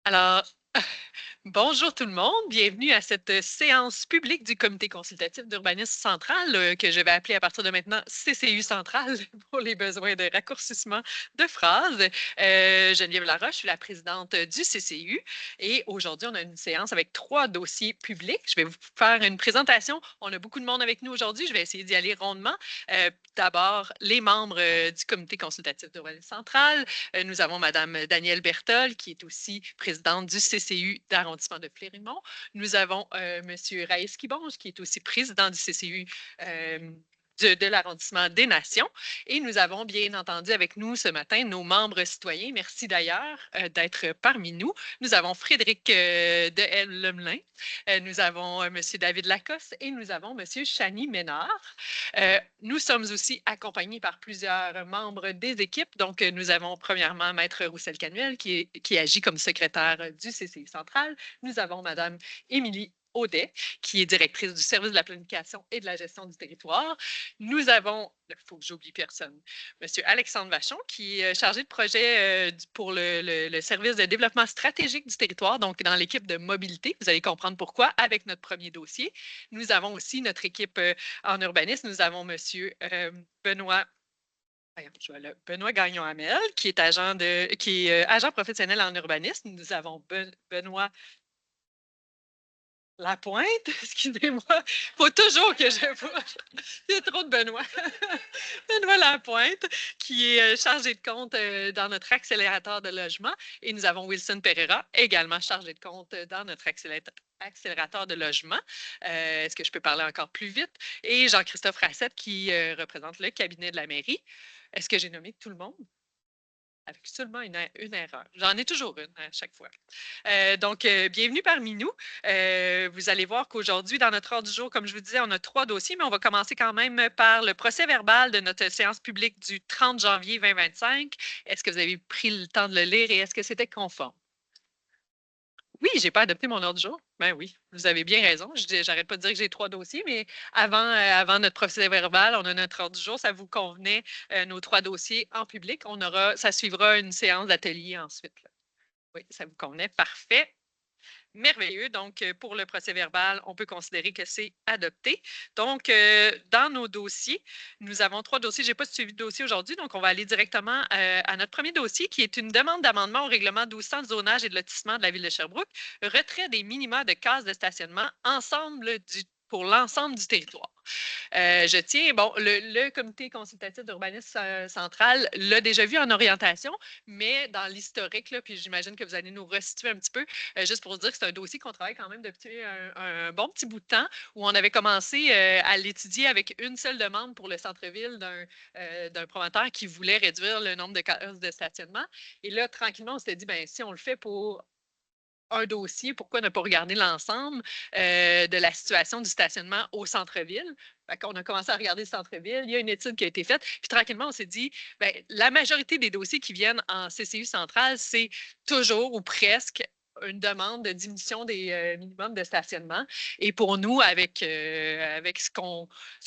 Alors, bonjour tout le monde, bienvenue à cette séance publique du Comité consultatif d'urbanisme central que je vais appeler à partir de maintenant CCU central pour les besoins de raccourcissement de phrases. Geneviève Laroche, je suis la présidente du CCU et aujourd'hui, on a une séance avec 3 dossiers publics. Je vais vous faire une présentation. On a beaucoup de monde avec nous aujourd'hui. Je vais essayer d'y aller rondement. D'abord, les membres du Comité consultatif d'urbanisme central. Nous avons Mme Danielle Bertol, qui est aussi présidente du CCU d'arrondissement de Fleurimont. Nous avons M. Raïs Kibonge, qui est aussi président du CCU de l'arrondissement des Nations. Et nous avons bien entendu avec nous ce matin nos membres citoyens. Merci d'ailleurs d'être parmi nous. Nous avons Frédéric de L. Lemelin, nous avons M. David Lacoste et nous avons M. Chani Ménard. Nous sommes aussi accompagnés par plusieurs membres des équipes. Donc, nous avons premièrement Maître Roussel-Canuel qui agit comme secrétaire du CCI central. Nous avons Mme Émilie Audet, qui est directrice du service de la planification et de la gestion du territoire. Nous avons, il faut que j'oublie personne, M. Alexandre Vachon, qui est chargé de projet pour le service de développement stratégique du territoire, donc dans l'équipe de mobilité. Vous allez comprendre pourquoi avec notre premier dossier. Nous avons aussi notre équipe en urbanisme. Nous avons M. Benoît Benoît Gagnon-Hamel, qui est agent professionnel en urbanisme. Nous avons Benoît Lapointe, excusez-moi. Il faut toujours que je... Il y a trop de Benoît. Benoît Lapointe, qui est chargé de compte dans notre accélérateur de logement. Et nous avons Wilson Pereira, également chargé de compte dans notre accélérateur de logement. Est-ce que je peux parler encore plus vite? Et Jean-Christophe Rassette, qui représente le cabinet de la mairie. Est-ce que j'ai nommé tout le monde? Avec seulement une erreur. J'en ai toujours une à chaque fois. Donc, bienvenue parmi nous. Vous allez voir qu'aujourd'hui, dans notre ordre du jour, comme je vous disais, on a 3 dossiers, mais on va commencer quand même par le procès verbal de notre séance publique du 30 janvier 2025. Est-ce que vous avez pris le temps de le lire et est-ce que c'était conforme? Oui, j'ai pas adopté mon ordre du jour. Ben oui, vous avez bien raison. J'arrête pas de dire que j'ai 3 dossiers, mais avant notre procès verbal, on a notre ordre du jour. Ça vous convenait, nos 3 dossiers en public. Ça suivra une séance d'atelier ensuite, là. Oui, ça vous convenait. Parfait. Merveilleux. Donc, pour le procès verbal, on peut considérer que c'est adopté. Donc, dans nos dossiers, nous avons 3 dossiers. Je n'ai pas suivi de dossier aujourd'hui, donc on va aller directement à notre premier dossier, qui est une demande d'amendement au règlement 1200 de zonage et de lotissement de la Ville de Sherbrooke, retrait des minima de cases de stationnement pour l'ensemble du territoire. Je tiens, bon, le comité consultatif d'urbanisme central l'a déjà vu en orientation, mais dans l'historique, là, puis j'imagine que vous allez nous resituer un petit peu, juste pour dire que c'est un dossier qu'on travaille quand même depuis un bon petit bout de temps, où on avait commencé à l'étudier avec une seule demande pour le centre-ville d'un promoteur qui voulait réduire le nombre de cases de stationnement. Et là, tranquillement, on s'était dit, ben si on le fait pour un dossier, pourquoi ne pas regarder l'ensemble de la situation du stationnement au centre-ville? On a commencé à regarder le centre-ville, il y a une étude qui a été faite, puis tranquillement, on s'est dit, bien, la majorité des dossiers qui viennent en CCU central, c'est toujours ou presque une demande de diminution des minimums de stationnement. Et pour nous, avec ce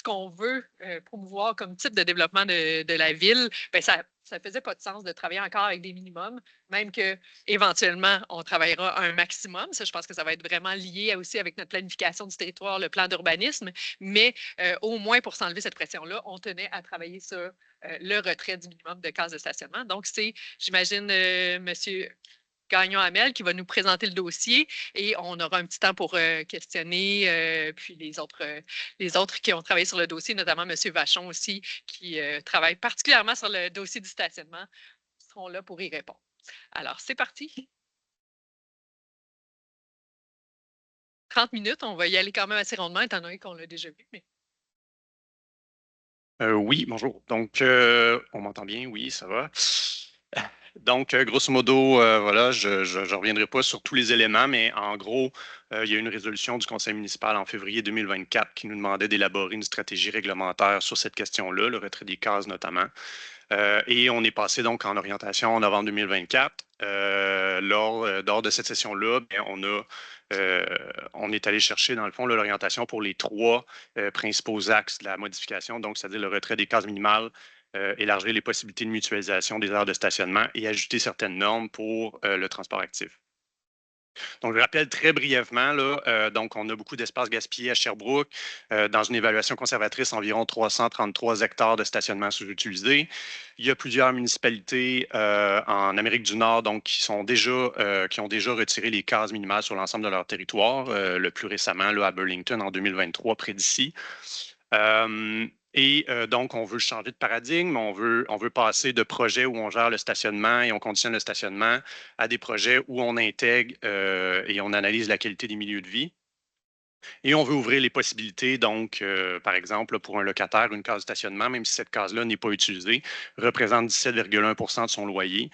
qu'on veut promouvoir comme type de développement de la ville, bien, ça ne faisait pas de sens de travailler encore avec des minimums, même que éventuellement, on travaillera un maximum. Ça, je pense que ça va être vraiment lié aussi avec notre planification du territoire, le plan d'urbanisme. Mais au moins, pour s'enlever cette pression-là, on tenait à travailler sur le retrait du minimum de cases de stationnement. Donc, c'est, j'imagine, M. Gagnon-Hamel qui va nous présenter le dossier et on aura un petit temps pour questionner, puis les autres qui ont travaillé sur le dossier, notamment M. Vachon aussi, qui travaille particulièrement sur le dossier du stationnement, seront là pour y répondre. Alors, c'est parti. 30 minutes, on va y aller quand même assez rondement, étant donné qu'on l'a déjà vu. Mais... Oui, bonjour. Donc, on m'entend bien? Oui, ça va. Donc, grosso modo, voilà, je ne reviendrai pas sur tous les éléments, mais en gros, il y a une résolution du Conseil municipal en février 2024 qui nous demandait d'élaborer une stratégie réglementaire sur cette question-là, le retrait des cases notamment. Et on est passé donc en orientation en novembre 2024. Lors de cette session-là, on est allé chercher, dans le fond, l'orientation pour les 3 principaux axes de la modification, donc c'est-à-dire le retrait des cases minimales, élargir les possibilités de mutualisation des aires de stationnement et ajouter certaines normes pour le transport actif. Donc, je rappelle très brièvement, là, donc on a beaucoup d'espace gaspillé à Sherbrooke. Dans une évaluation conservatrice, environ 333 hectares de stationnement sous-utilisés. Il y a plusieurs municipalités en Amérique du Nord donc, qui ont déjà retiré les cases minimales sur l'ensemble de leur territoire. Le plus récemment, là, à Burlington, en 2023, près d'ici. Donc, on veut changer de paradigme, on veut passer de projets où on gère le stationnement et on conditionne le stationnement à des projets où on intègre et on analyse la qualité des milieux de vie. Et on veut ouvrir les possibilités, donc, par exemple, pour un locataire, une case de stationnement, même si cette case-là n'est pas utilisée, représente 17,1 de son loyer.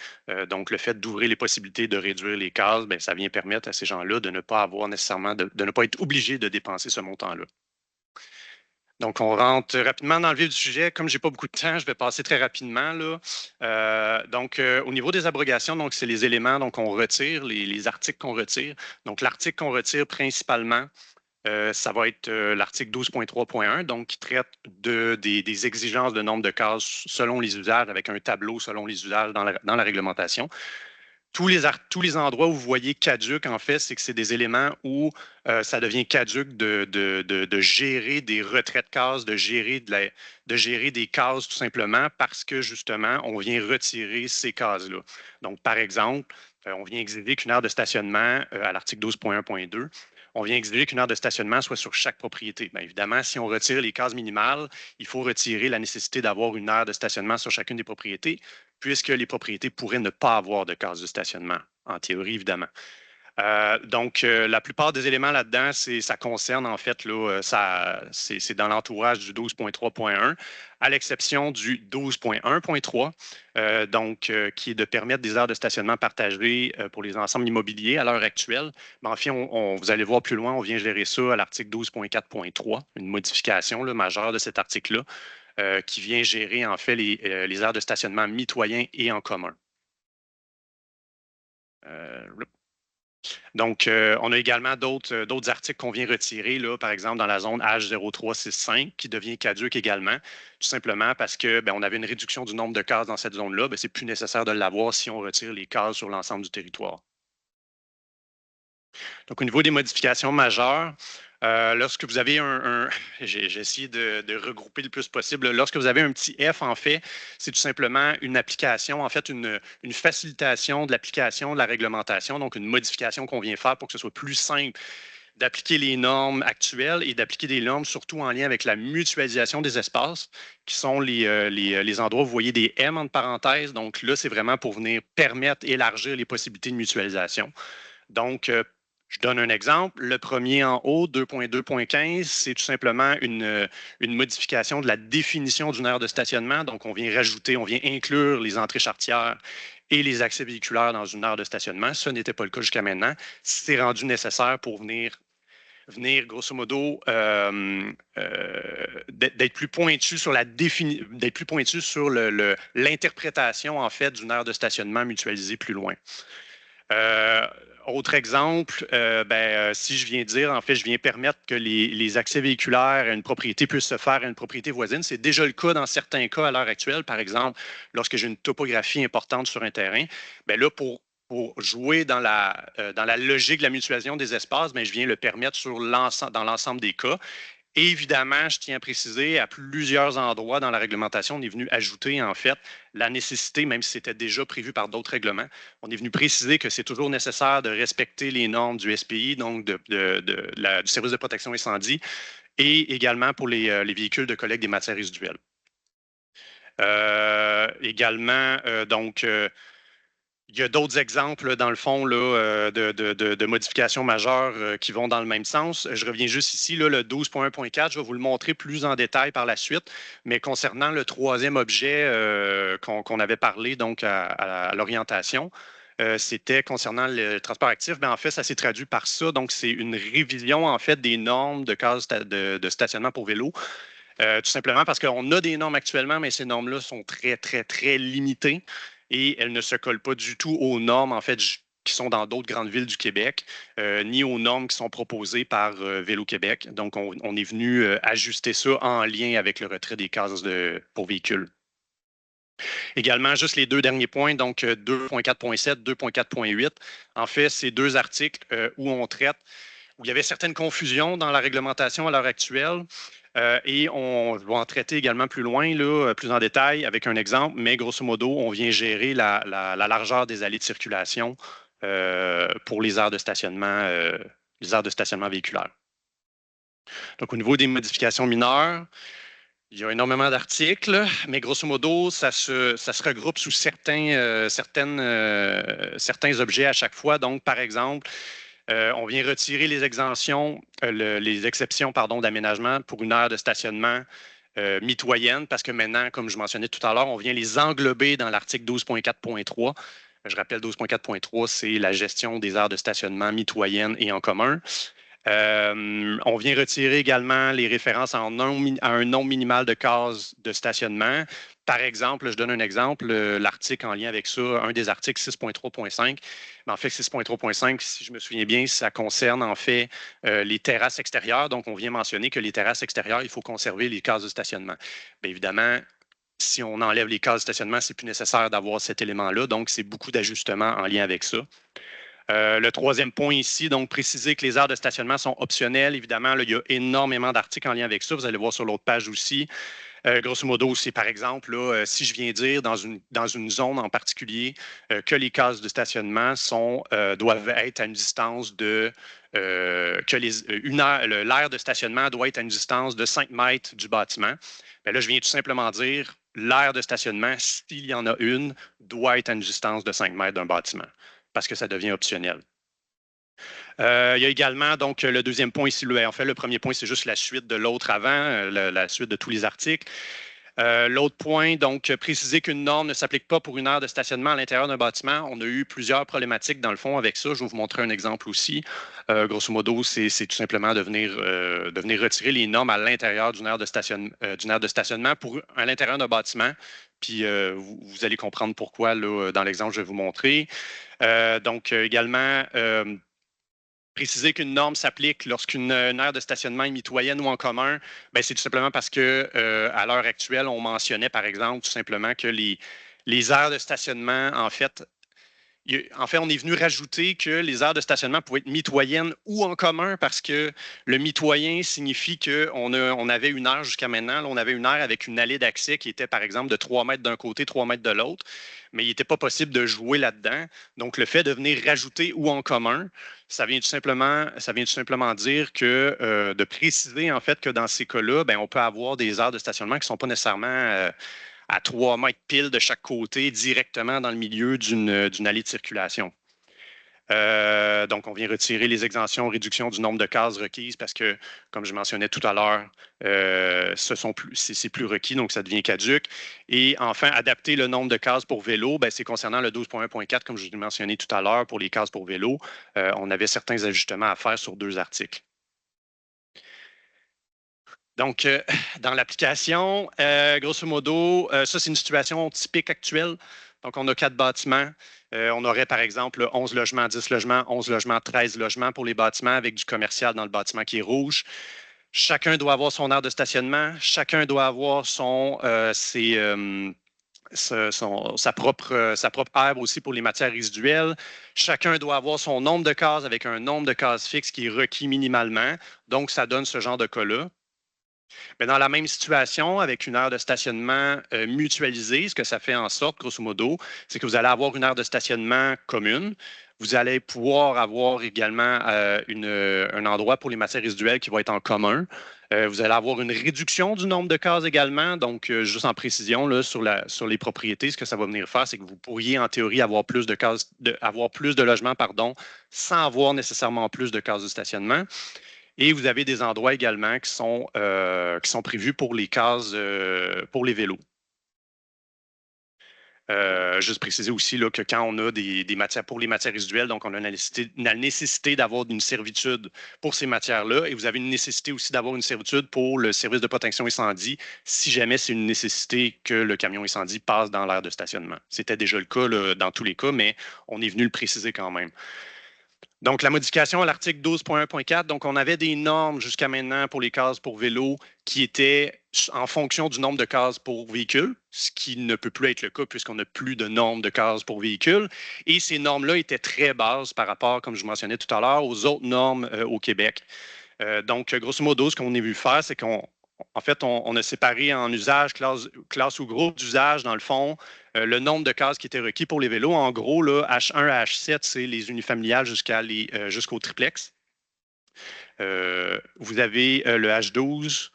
Donc, le fait d'ouvrir les possibilités de réduire les cases, bien, ça vient permettre à ces gens-là de ne pas avoir nécessairement, de ne pas être obligés de dépenser ce montant-là. Donc, on rentre rapidement dans le vif du sujet. Comme je n'ai pas beaucoup de temps, je vais passer très rapidement, là. Au niveau des abrogations, donc, c'est les éléments qu'on retire, les articles qu'on retire. Donc, l'article qu'on retire principalement, ça va être l'article 12.3.1, donc qui traite des exigences de nombre de cases selon les usages, avec un tableau selon les usages dans la réglementation. Tous les endroits où vous voyez caduc, en fait, c'est que c'est des éléments où ça devient caduc de gérer des retraits de cases, de gérer des cases tout simplement parce que justement, on vient retirer ces cases-là. Donc, par exemple, on vient exiger qu'une aire de stationnement à l'article 12.1.2, on vient exiger qu'une aire de stationnement soit sur chaque propriété. Bien évidemment, si on retire les cases minimales, il faut retirer la nécessité d'avoir une aire de stationnement sur chacune des propriétés puisque les propriétés pourraient ne pas avoir de case de stationnement, en théorie, évidemment. La plupart des éléments là-dedans, ça concerne, en fait, là, c'est dans l'entourage du 12.3.1, à l'exception du 12.1.3, qui est de permettre des aires de stationnement partagées pour les ensembles immobiliers à l'heure actuelle. Mais en fait, vous allez voir plus loin, on vient gérer ça à l'article 12.4.3, une modification là, majeure de cet article-là. Qui vient gérer en fait les aires de stationnement mitoyens et en commun. On a également d'autres articles qu'on vient retirer, là, par exemple dans la zone H0365, qui devient caduque également, tout simplement parce que on avait une réduction du nombre de cases dans cette zone-là. C'est plus nécessaire de l'avoir si on retire les cases sur l'ensemble du territoire. Donc, au niveau des modifications majeures, lorsque vous avez j'ai essayé de regrouper le plus possible. Lorsque vous avez un petit F, en fait, c'est tout simplement une application, en fait, une facilitation de l'application de la réglementation, donc une modification qu'on vient faire pour que ce soit plus simple d'appliquer les normes actuelles et d'appliquer des normes surtout en lien avec la mutualisation des espaces, qui sont les endroits où vous voyez des M entre parenthèses. Donc là, c'est vraiment pour venir permettre, élargir les possibilités de mutualisation. Donc, je donne un exemple. Le premier en haut, 2.2.15, c'est tout simplement une modification de la définition d'une aire de stationnement. Donc, on vient inclure les entrées charretières et les accès véhiculaires dans une aire de stationnement. Ce n'était pas le cas jusqu'à maintenant. C'est rendu nécessaire pour venir grosso modo, d'être plus pointu sur l'interprétation, en fait, d'une aire de stationnement mutualisée plus loin. Autre exemple, si je viens dire, en fait, je viens permettre que les accès véhiculaires à une propriété puissent se faire à une propriété voisine. C'est déjà le cas dans certains cas à l'heure actuelle. Par exemple, lorsque j'ai une topographie importante sur un terrain, là, pour jouer dans la logique de la mutualisation des espaces, je viens le permettre dans l'ensemble des cas. Et évidemment, je tiens à préciser, à plusieurs endroits dans la réglementation, on est venu ajouter, en fait, la nécessité, même si c'était déjà prévu par d'autres règlements, on est venu préciser que c'est toujours nécessaire de respecter les normes du SPI, donc du service de protection incendie, et également pour les véhicules de collecte des matières résiduelles. Il y a d'autres exemples, dans le fond, là, de modifications majeures qui vont dans le même sens. Je reviens juste ici, là, le 12.1.4, je vais vous le montrer plus en détail par la suite. Mais concernant le troisième objet qu'on avait parlé donc à l'orientation, c'était concernant le transport actif. En fait, ça s'est traduit par ça. Donc, c'est une révision, en fait, des normes de cases de stationnement pour vélo. Tout simplement parce qu'on a des normes actuellement, mais ces normes-là sont très, très, très limitées et elles ne se collent pas du tout aux normes, en fait, qui sont dans d'autres grandes villes du Québec, ni aux normes qui sont proposées par Vélo-Québec. Donc, on est venu ajuster ça en lien avec le retrait des cases pour véhicules. Également, juste les deux derniers points, donc 2.4.7, 2.4.8. En fait, c'est deux articles où on traite, où il y avait certaines confusions dans la réglementation à l'heure actuelle. Et on va en traiter également plus loin, là, plus en détail, avec un exemple, mais grosso modo, on vient gérer la largeur des allées de circulation pour les aires de stationnement véhiculaire. Donc, au niveau des modifications mineures, il y a énormément d'articles, mais grosso modo, ça se regroupe sous certains objets à chaque fois. Donc, par exemple, on vient retirer les exemptions, les exceptions d'aménagement pour une aire de stationnement mitoyenne, parce que maintenant, comme je mentionnais tout à l'heure, on vient les englober dans l'article 12.4.3. Je rappelle, 12.4.3, c'est la gestion des aires de stationnement mitoyennes et en commun. On vient retirer également les références à un nombre minimal de cases de stationnement. Par exemple, je donne un exemple, l'article en lien avec ça, un des articles 6.3.5. En fait, 6.3.5, si je me souviens bien, ça concerne en fait les terrasses extérieures. Donc, on vient mentionner que les terrasses extérieures, il faut conserver les cases de stationnement. Bien évidemment, si on enlève les cases de stationnement, c'est plus nécessaire d'avoir cet élément-là. Donc, c'est beaucoup d'ajustements en lien avec ça. Le troisième point ici, donc préciser que les aires de stationnement sont optionnelles. Évidemment, là, il y a énormément d'articles en lien avec ça. Vous allez voir sur l'autre page aussi. Grosso modo, c'est par exemple, là, si je viens dire dans une zone en particulier que les cases de stationnement doivent être à une distance de l'aire de stationnement doit être à une distance de 5 mètres du bâtiment. Bien là, je viens tout simplement dire l'aire de stationnement, s'il y en a une, doit être à une distance de 5 mètres d'un bâtiment, parce que ça devient optionnel. Il y a également, donc, le deuxième point ici, en fait, le premier point, c'est juste la suite de l'autre avant, la suite de tous les articles. L'autre point, donc, préciser qu'une norme ne s'applique pas pour une aire de stationnement à l'intérieur d'un bâtiment. On a eu plusieurs problématiques dans le fond avec ça. Je vais vous montrer un exemple aussi. Grosso modo, c'est tout simplement de venir retirer les normes à l'intérieur d'une aire de stationnement à l'intérieur d'un bâtiment. Puis vous allez comprendre pourquoi là, dans l'exemple que je vais vous montrer. Donc, également, préciser qu'une norme s'applique lorsqu'une aire de stationnement est mitoyenne ou en commun, ben, c'est tout simplement parce que à l'heure actuelle, on mentionnait par exemple tout simplement que les aires de stationnement, en fait, on est venu rajouter que les aires de stationnement pouvaient être mitoyennes ou en commun parce que le mitoyen signifie qu'on avait une aire jusqu'à maintenant. Là, on avait une aire avec une allée d'accès qui était, par exemple, de 3 mètres d'un côté, 3 mètres de l'autre, mais il n'était pas possible de jouer là-dedans. Donc, le fait de venir rajouter ou en commun, ça vient tout simplement dire que de préciser, en fait, que dans ces cas-là, ben, on peut avoir des aires de stationnement qui ne sont pas nécessairement à 3 mètres pile de chaque côté, directement dans le milieu d'une allée de circulation. Donc, on vient retirer les exemptions, réduction du nombre de cases requises parce que, comme je mentionnais tout à l'heure, c'est plus requis, donc ça devient caduc. Et enfin, adapter le nombre de cases pour vélo, ben, c'est concernant le 12.1.4, comme je l'ai mentionné tout à l'heure, pour les cases pour vélo. On avait certains ajustements à faire sur 2 articles. Donc, dans l'application, grosso modo, ça, c'est une situation typique actuelle. Donc, on a 4 bâtiments. On aurait, par exemple, 11 logements, 10 logements, 11 logements, 13 logements pour les bâtiments avec du commercial dans le bâtiment qui est rouge. Chacun doit avoir son aire de stationnement. Chacun doit avoir sa propre aire aussi pour les matières résiduelles. Chacun doit avoir son nombre de cases avec un nombre de cases fixe qui est requis minimalement. Donc, ça donne ce genre de cas-là. Mais dans la même situation, avec une aire de stationnement mutualisée, ce que ça fait en sorte, grosso modo, c'est que vous allez avoir une aire de stationnement commune. Vous allez pouvoir avoir également un endroit pour les matières résiduelles qui va être en commun. Vous allez avoir une réduction du nombre de cases également. Donc, juste en précision là, sur les propriétés, ce que ça va venir faire, c'est que vous pourriez en théorie avoir plus de cases, avoir plus de logements, sans avoir nécessairement plus de cases de stationnement. Et vous avez des endroits également qui sont prévus pour les cases pour les vélos. Juste préciser aussi là, que quand on a des matières pour les matières résiduelles, donc on a la nécessité d'avoir une servitude pour ces matières-là et vous avez une nécessité aussi d'avoir une servitude pour le service de protection incendie si jamais c'est une nécessité que le camion incendie passe dans l'aire de stationnement. C'était déjà le cas là, dans tous les cas, mais on est venu le préciser quand même. Donc, la modification à l'article 12.1.4, donc on avait des normes jusqu'à maintenant pour les cases pour vélo qui étaient en fonction du nombre de cases pour véhicule, ce qui ne peut plus être le cas puisqu'on n'a plus de nombre de cases pour véhicule. Et ces normes-là étaient très basses par rapport, comme je mentionnais tout à l'heure, aux autres normes au Québec. Donc, grosso modo, ce qu'on a vu faire, c'est qu'on on a séparé en usage, classe ou groupe d'usage, dans le fond, le nombre de cases qui étaient requis pour les vélos. En gros, là, H1 à H7, c'est les unifamiliales jusqu'au triplex. Vous avez le H12,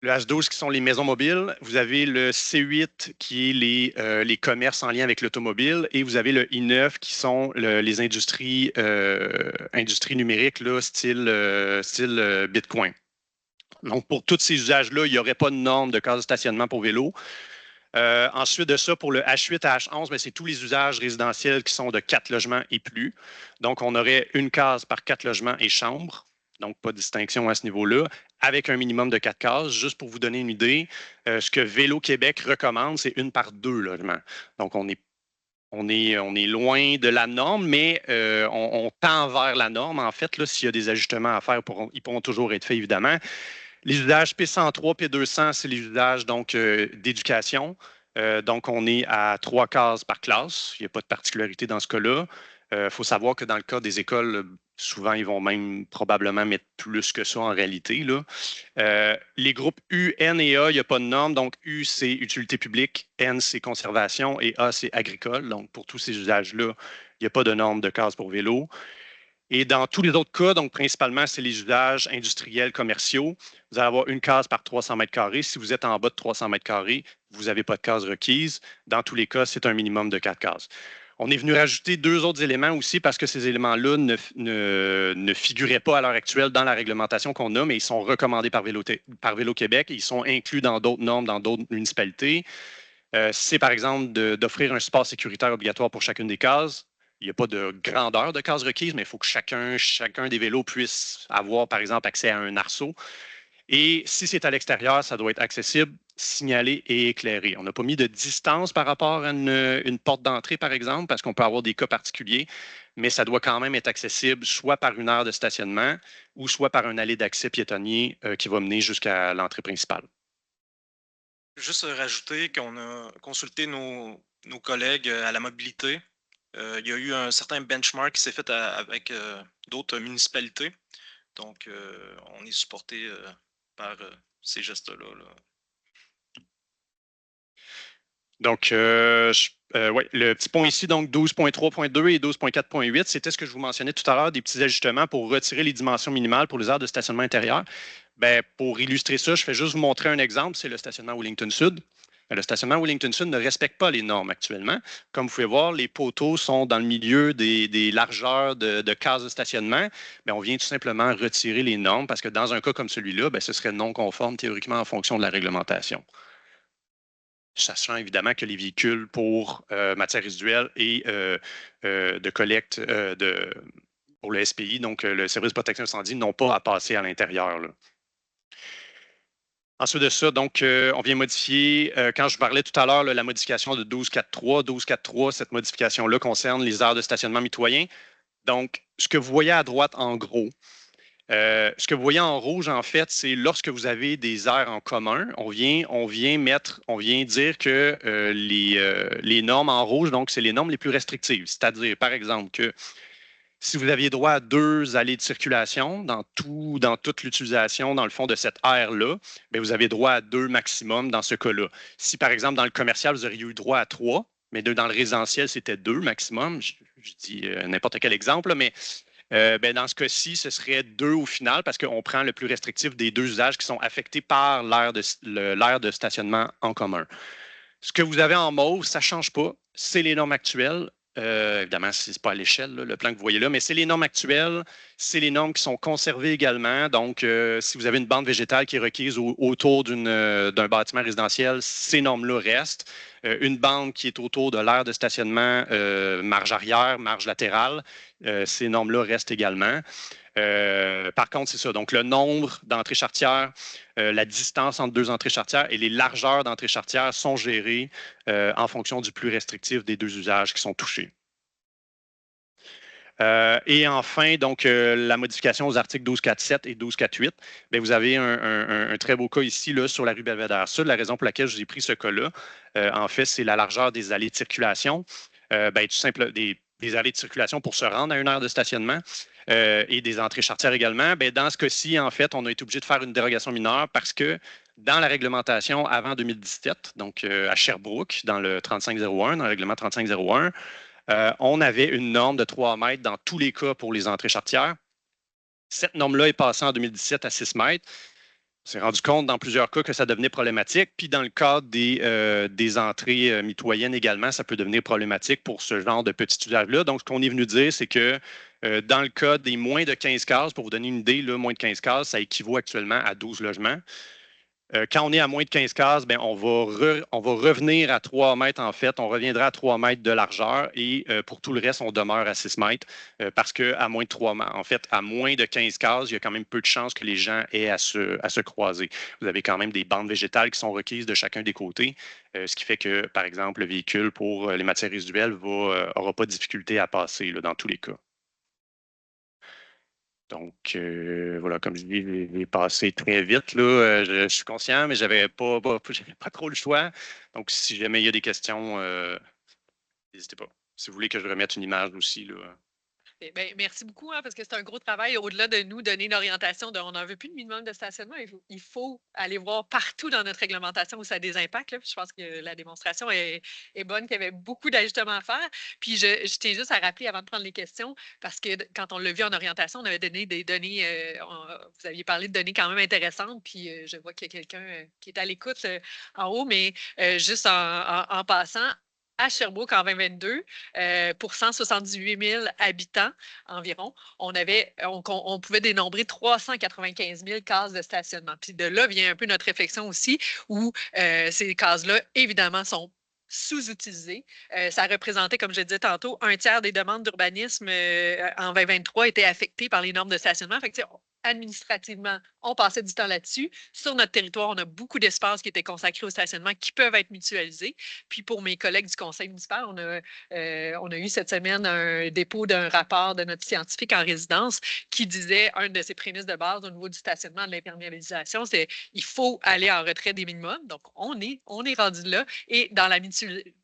le H12 qui sont les maisons mobiles. Vous avez le C8 qui est les commerces en lien avec l'automobile. Et vous avez le I9 qui sont les industries numériques, là, style Bitcoin. Donc, pour tous ces usages-là, il n'y aurait pas de norme de case de stationnement pour vélo. Ensuite de ça, pour le H8 à H11, c'est tous les usages résidentiels qui sont de 4 logements et plus. Donc, on aurait une case par 4 logements et chambres. Donc, pas de distinction à ce niveau-là, avec un minimum de 4 cases. Juste pour vous donner une idée, ce que Vélo Québec recommande, c'est une par 2 logements. Donc, on est loin de la norme, mais on tend vers la norme. En fait, s'il y a des ajustements à faire, ils pourront toujours être faits, évidemment. Les usages P103, P200, c'est les usages d'éducation. Donc, on est à 3 cases par classe. Il n'y a pas de particularité dans ce cas-là. Il faut savoir que dans le cas des écoles, souvent, ils vont même probablement mettre plus que ça en réalité, là. Les groupes U, N et A, il n'y a pas de norme. Donc, U, c'est utilité publique, N, c'est conservation et A, c'est agricole. Donc, pour tous ces usages-là, il n'y a pas de norme de case pour vélo. Et dans tous les autres cas, donc principalement, c'est les usages industriels, commerciaux. Vous allez avoir une case par 300 mètres carrés. Si vous êtes en bas de 300 mètres carrés, vous n'avez pas de case requise. Dans tous les cas, c'est un minimum de 4 cases. On est venu rajouter 2 autres éléments aussi parce que ces éléments-là ne figuraient pas à l'heure actuelle dans la réglementation qu'on a, mais ils sont recommandés par Vélo Québec et ils sont inclus dans d'autres normes, dans d'autres municipalités. C'est par exemple d'offrir un support sécuritaire obligatoire pour chacune des cases. Il n'y a pas de grandeur de cases requises, mais il faut que chacun des vélos puisse avoir, par exemple, accès à un arceau. Et si c'est à l'extérieur, ça doit être accessible, signalé et éclairé. On n'a pas mis de distance par rapport à une porte d'entrée, par exemple, parce qu'on peut avoir des cas particuliers, mais ça doit quand même être accessible soit par une aire de stationnement ou soit par un allée d'accès piétonnier qui va mener jusqu'à l'entrée principale. Juste rajouter qu'on a consulté nos collègues à la mobilité. Il y a eu un certain benchmark qui s'est fait avec d'autres municipalités. Donc, on est supporté par ces gestes-là. Donc, le petit point ici, donc 12.3.2 et 12.4.8, c'était ce que je vous mentionnais tout à l'heure, des petits ajustements pour retirer les dimensions minimales pour les aires de stationnement intérieur. Ben, pour illustrer ça, je fais juste vous montrer un exemple, c'est le stationnement Wellington Sud. Le stationnement Wellington Sud ne respecte pas les normes actuellement. Comme vous pouvez voir, les poteaux sont dans le milieu des largeurs de cases de stationnement. Bien, on vient tout simplement retirer les normes parce que dans un cas comme celui-là, ce serait non conforme théoriquement en fonction de la réglementation. Sachant évidemment que les véhicules pour matières résiduelles et de collecte pour le SPI, donc le service de protection incendie, n'ont pas à passer à l'intérieur. Ensuite de ça, donc, on vient modifier, quand je parlais tout à l'heure, la modification de 12.4.3. 12.4.3, cette modification-là concerne les aires de stationnement mitoyen. Donc, ce que vous voyez à droite, en gros, ce que vous voyez en rouge, en fait, c'est lorsque vous avez des aires en commun, on vient dire que les normes en rouge, donc, c'est les normes les plus restrictives. C'est-à-dire, par exemple, que si vous aviez droit à 2 allées de circulation dans toute l'utilisation, dans le fond, de cette aire-là, vous avez droit à 2 maximum dans ce cas-là. Si, par exemple, dans le commercial, vous auriez eu droit à 3, mais dans le résidentiel, c'était 2 maximum. Je dis n'importe quel exemple, mais dans ce cas-ci, ce serait 2 au final parce qu'on prend le plus restrictif des 2 usages qui sont affectés par l'aire de stationnement en commun. Ce que vous avez en mauve, ça ne change pas. C'est les normes actuelles. Évidemment, ce n'est pas à l'échelle, le plan que vous voyez là, mais c'est les normes actuelles, c'est les normes qui sont conservées également. Donc, si vous avez une bande végétale qui est requise autour d'un bâtiment résidentiel, ces normes-là restent. Une bande qui est autour de l'aire de stationnement, marge arrière, marge latérale, ces normes-là restent également. Par contre, c'est ça. Donc, le nombre d'entrées charretières, la distance entre 2 entrées charretières et les largeurs d'entrées charretières sont gérées en fonction du plus restrictif des 2 usages qui sont touchés. Et enfin, donc, la modification aux articles 12.4.7 et 12.4.8, bien, vous avez un très beau cas ici là, sur la rue Belvédère-Sud. La raison pour laquelle je vous ai pris ce cas-là, en fait, c'est la largeur des allées de circulation. Bien, tout simple, des allées de circulation pour se rendre à une aire de stationnement et des entrées charretières également. Bien, dans ce cas-ci, en fait, on a été obligé de faire une dérogation mineure parce que dans la réglementation avant 2017, donc à Sherbrooke, dans le 3501, dans le règlement 3501, on avait une norme de 3 mètres dans tous les cas pour les entrées charretières. Cette norme-là est passée en 2017 à 6 mètres. On s'est rendu compte dans plusieurs cas que ça devenait problématique. Puis dans le cadre des entrées mitoyennes également, ça peut devenir problématique pour ce genre de petit usage-là. Donc, ce qu'on est venu dire, c'est que dans le cas des moins de 15 cases, pour vous donner une idée, là, moins de 15 cases, ça équivaut actuellement à 12 logements. Quand on est à moins de 15 cases, bien, on va revenir à 3 mètres, en fait. On reviendra à 3 mètres de largeur et pour tout le reste, on demeure à 6 mètres parce qu'à moins de 3 mètres, en fait, à moins de 15 cases, il y a quand même peu de chances que les gens aient à se croiser. Vous avez quand même des bandes végétales qui sont requises de chacun des côtés, ce qui fait que, par exemple, le véhicule pour les matières résiduelles n'aura pas de difficulté à passer là, dans tous les cas. Donc, voilà, comme je dis, j'ai passé très vite. Là, je suis conscient, mais j'avais pas trop le choix. Donc, si jamais il y a des questions, n'hésitez pas. Si vous voulez que je remette une image aussi, là. Ben, merci beaucoup, hein, parce que c'est un gros travail. Au-delà de nous donner une orientation on n'en veut plus de minimum de stationnement. Il faut aller voir partout dans notre réglementation où ça a des impacts. Là. Puis je pense que la démonstration est bonne, qu'il y avait beaucoup d'ajustements à faire. Puis je tiens juste à rappeler avant de prendre les questions, parce que quand on l'a vu en orientation, on avait donné des données, vous aviez parlé de données quand même intéressantes. Puis je vois qu'il y a quelqu'un qui est à l'écoute en haut, mais juste en passant, à Sherbrooke en 2022, pour 178 000 habitants environ, on pouvait dénombrer 395 000 cases de stationnement. Puis de là vient un peu notre réflexion aussi, où ces cases-là, évidemment, sont sous-utilisées. Ça représentait, comme je le disais tantôt, un tiers des demandes d'urbanisme en 2023 étaient affectées par les normes de stationnement. Fait que, administrativement, on passait du temps là-dessus. Sur notre territoire, on a beaucoup d'espaces qui étaient consacrés au stationnement qui peuvent être mutualisés. Puis pour mes collègues du conseil municipal, on a eu cette semaine un dépôt d'un rapport de notre scientifique en résidence qui disait, une de ses prémices de base au niveau du stationnement, de l'imperméabilisation, c'est qu'il faut aller en retrait des minimums. Donc, on est rendu là. Et dans la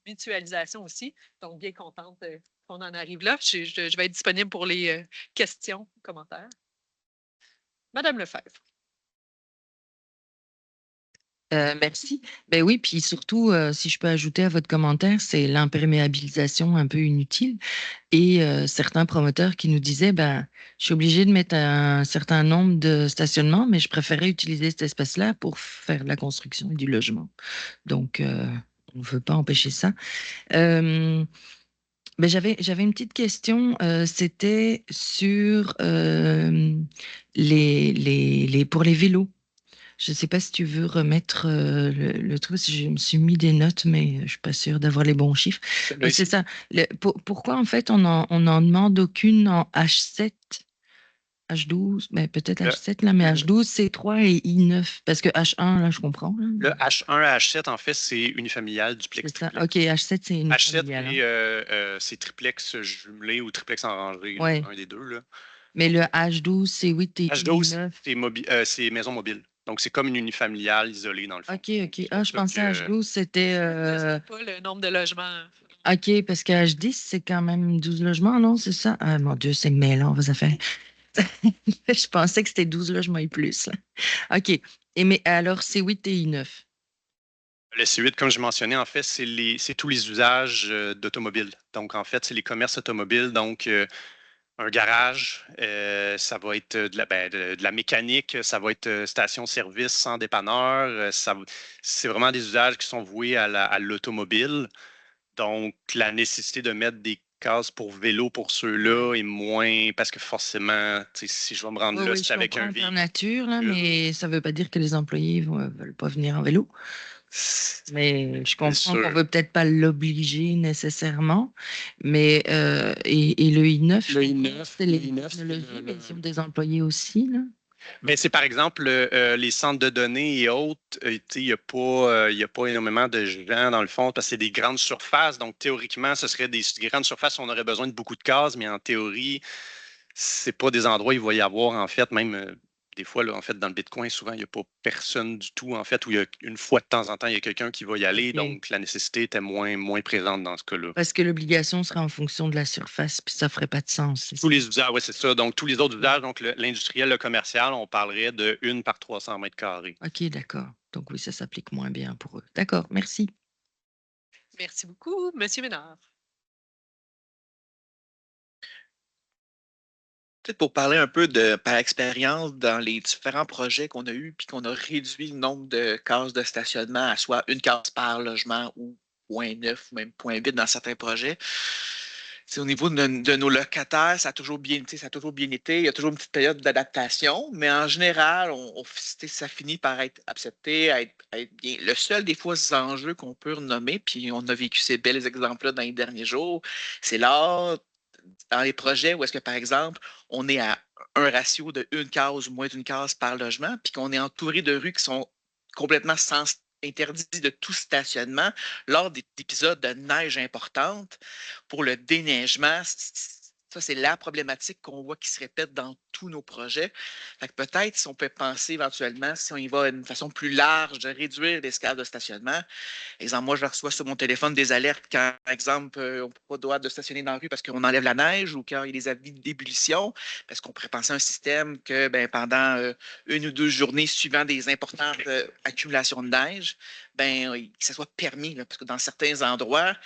mutualisation aussi. Donc, bien contente qu'on en arrive là. Je vais être disponible pour les questions, commentaires. Madame Lefebvre. Merci. Ben oui, puis surtout, si je peux ajouter à votre commentaire, c'est l'imperméabilisation un peu inutile. Et certains promoteurs qui nous disaient, ben, je suis obligé de mettre un certain nombre de stationnements, mais je préférais utiliser cet espace-là pour faire de la construction et du logement. Donc, on ne veut pas empêcher ça. Ben, j'avais une petite question. C'était sur pour les vélos. Je ne sais pas si tu veux remettre le truc, je me suis mis des notes, mais je ne suis pas sûre d'avoir les bons chiffres. C'est ça. Pourquoi, en fait, on n'en demande aucune en H7, H12, mais peut-être H7, là, mais H12, C3 et I9, parce que H1, là, je comprends. Là. Le H1 à H7, en fait, c'est unifamilial, duplex, c'est ça. triplex. OK, H7, c'est unifamilial. H7, c'est triplex jumelé ou triplex en rangée, ouais. Un des deux. Là. Mais le H12, C8 et H12, I9. c'est maison mobile. Donc, c'est comme une unifamiliale isolée, dans le fond. OK. Je pensais à H12, c'était... pas le nombre de logements. OK, parce qu'à H10, c'est quand même 12 logements, non? C'est ça? Ah, mon Dieu, c'est mêlant, vos affaires. Je pensais que c'était 12 logements et plus. Là. OK. Mais alors, C8 et I9? Le C8, comme je mentionnais, en fait, c'est tous les usages d'automobiles. Donc, en fait, c'est les commerces automobiles. Donc, un garage, ça va être de la mécanique, ça va être station-service sans dépanneur. C'est vraiment des usages qui sont voués à l'automobile. Donc, la nécessité de mettre des cases pour vélo pour ceux-là est moins parce que forcément, si je vais me rendre là, c'est avec un véhicule. Par nature, là, mais ça ne veut pas dire que les employés ne veulent pas venir en vélo. Mais je comprends qu'on ne veut peut-être pas l'obliger nécessairement. Mais et le I9, le I9, c'est les technologies, mais ils ont des employés aussi. Là. Mais c'est par exemple les centres de données et autres, il n'y a pas énormément de gens dans le fond parce que c'est des grandes surfaces. Donc théoriquement, ce serait des grandes surfaces où on aurait besoin de beaucoup de cases, mais en théorie, c'est pas des endroits où il va y avoir en fait, même des fois, là, en fait, dans le Bitcoin, souvent, il n'y a pas personne du tout, en fait, où il y a une fois de temps en temps, il y a quelqu'un qui va y aller. OK. Donc la nécessité était moins présente dans ce cas-là. Parce que l'obligation serait en fonction de la surface, puis ça ferait pas de sens, c'est Tous ça? les usages, oui, c'est ça. Donc, tous les autres usages, donc l'industriel, le commercial, on parlerait de 1 par 300 mètres carrés. OK, d'accord. Donc oui, ça s'applique moins bien pour eux. D'accord, merci. Merci beaucoup, Monsieur Ménard. Peut-être pour parler un peu de par expérience dans les différents projets qu'on a eus, puis qu'on a réduit le nombre de cases de stationnement à soit une case par logement ou 0,9 ou même 0,8 dans certains projets. C'est au niveau de nos locataires, ça a toujours bien été, ça a toujours bien été. Il y a toujours une petite période d'adaptation, mais en général, ça finit par être accepté, à être bien. Le seul des fois enjeux qu'on peut renommer, puis on a vécu ces bels exemples-là dans les derniers jours, c'est là, dans les projets où est-ce que, par exemple, on est à un ratio de une case ou moins d'une case par logement, puis qu'on est entouré de rues qui sont complètement sans interdit de tout stationnement lors d'épisodes de neige importante pour le déneigement. Ça, c'est la problématique qu'on voit qui se répète dans tous nos projets. Fait que peut-être si on peut penser éventuellement, si on y va d'une façon plus large, de réduire l'escale de stationnement. Exemple, moi, je reçois sur mon téléphone des alertes quand, par exemple, on n'a pas le droit de stationner dans la rue parce qu'on enlève la neige ou quand il y a des avis d'ébullition, parce qu'on pourrait penser à un système que ben, pendant une ou deux journées suivant des importantes accumulations de neige, ben, que ça soit permis, là, parce que dans certains endroits,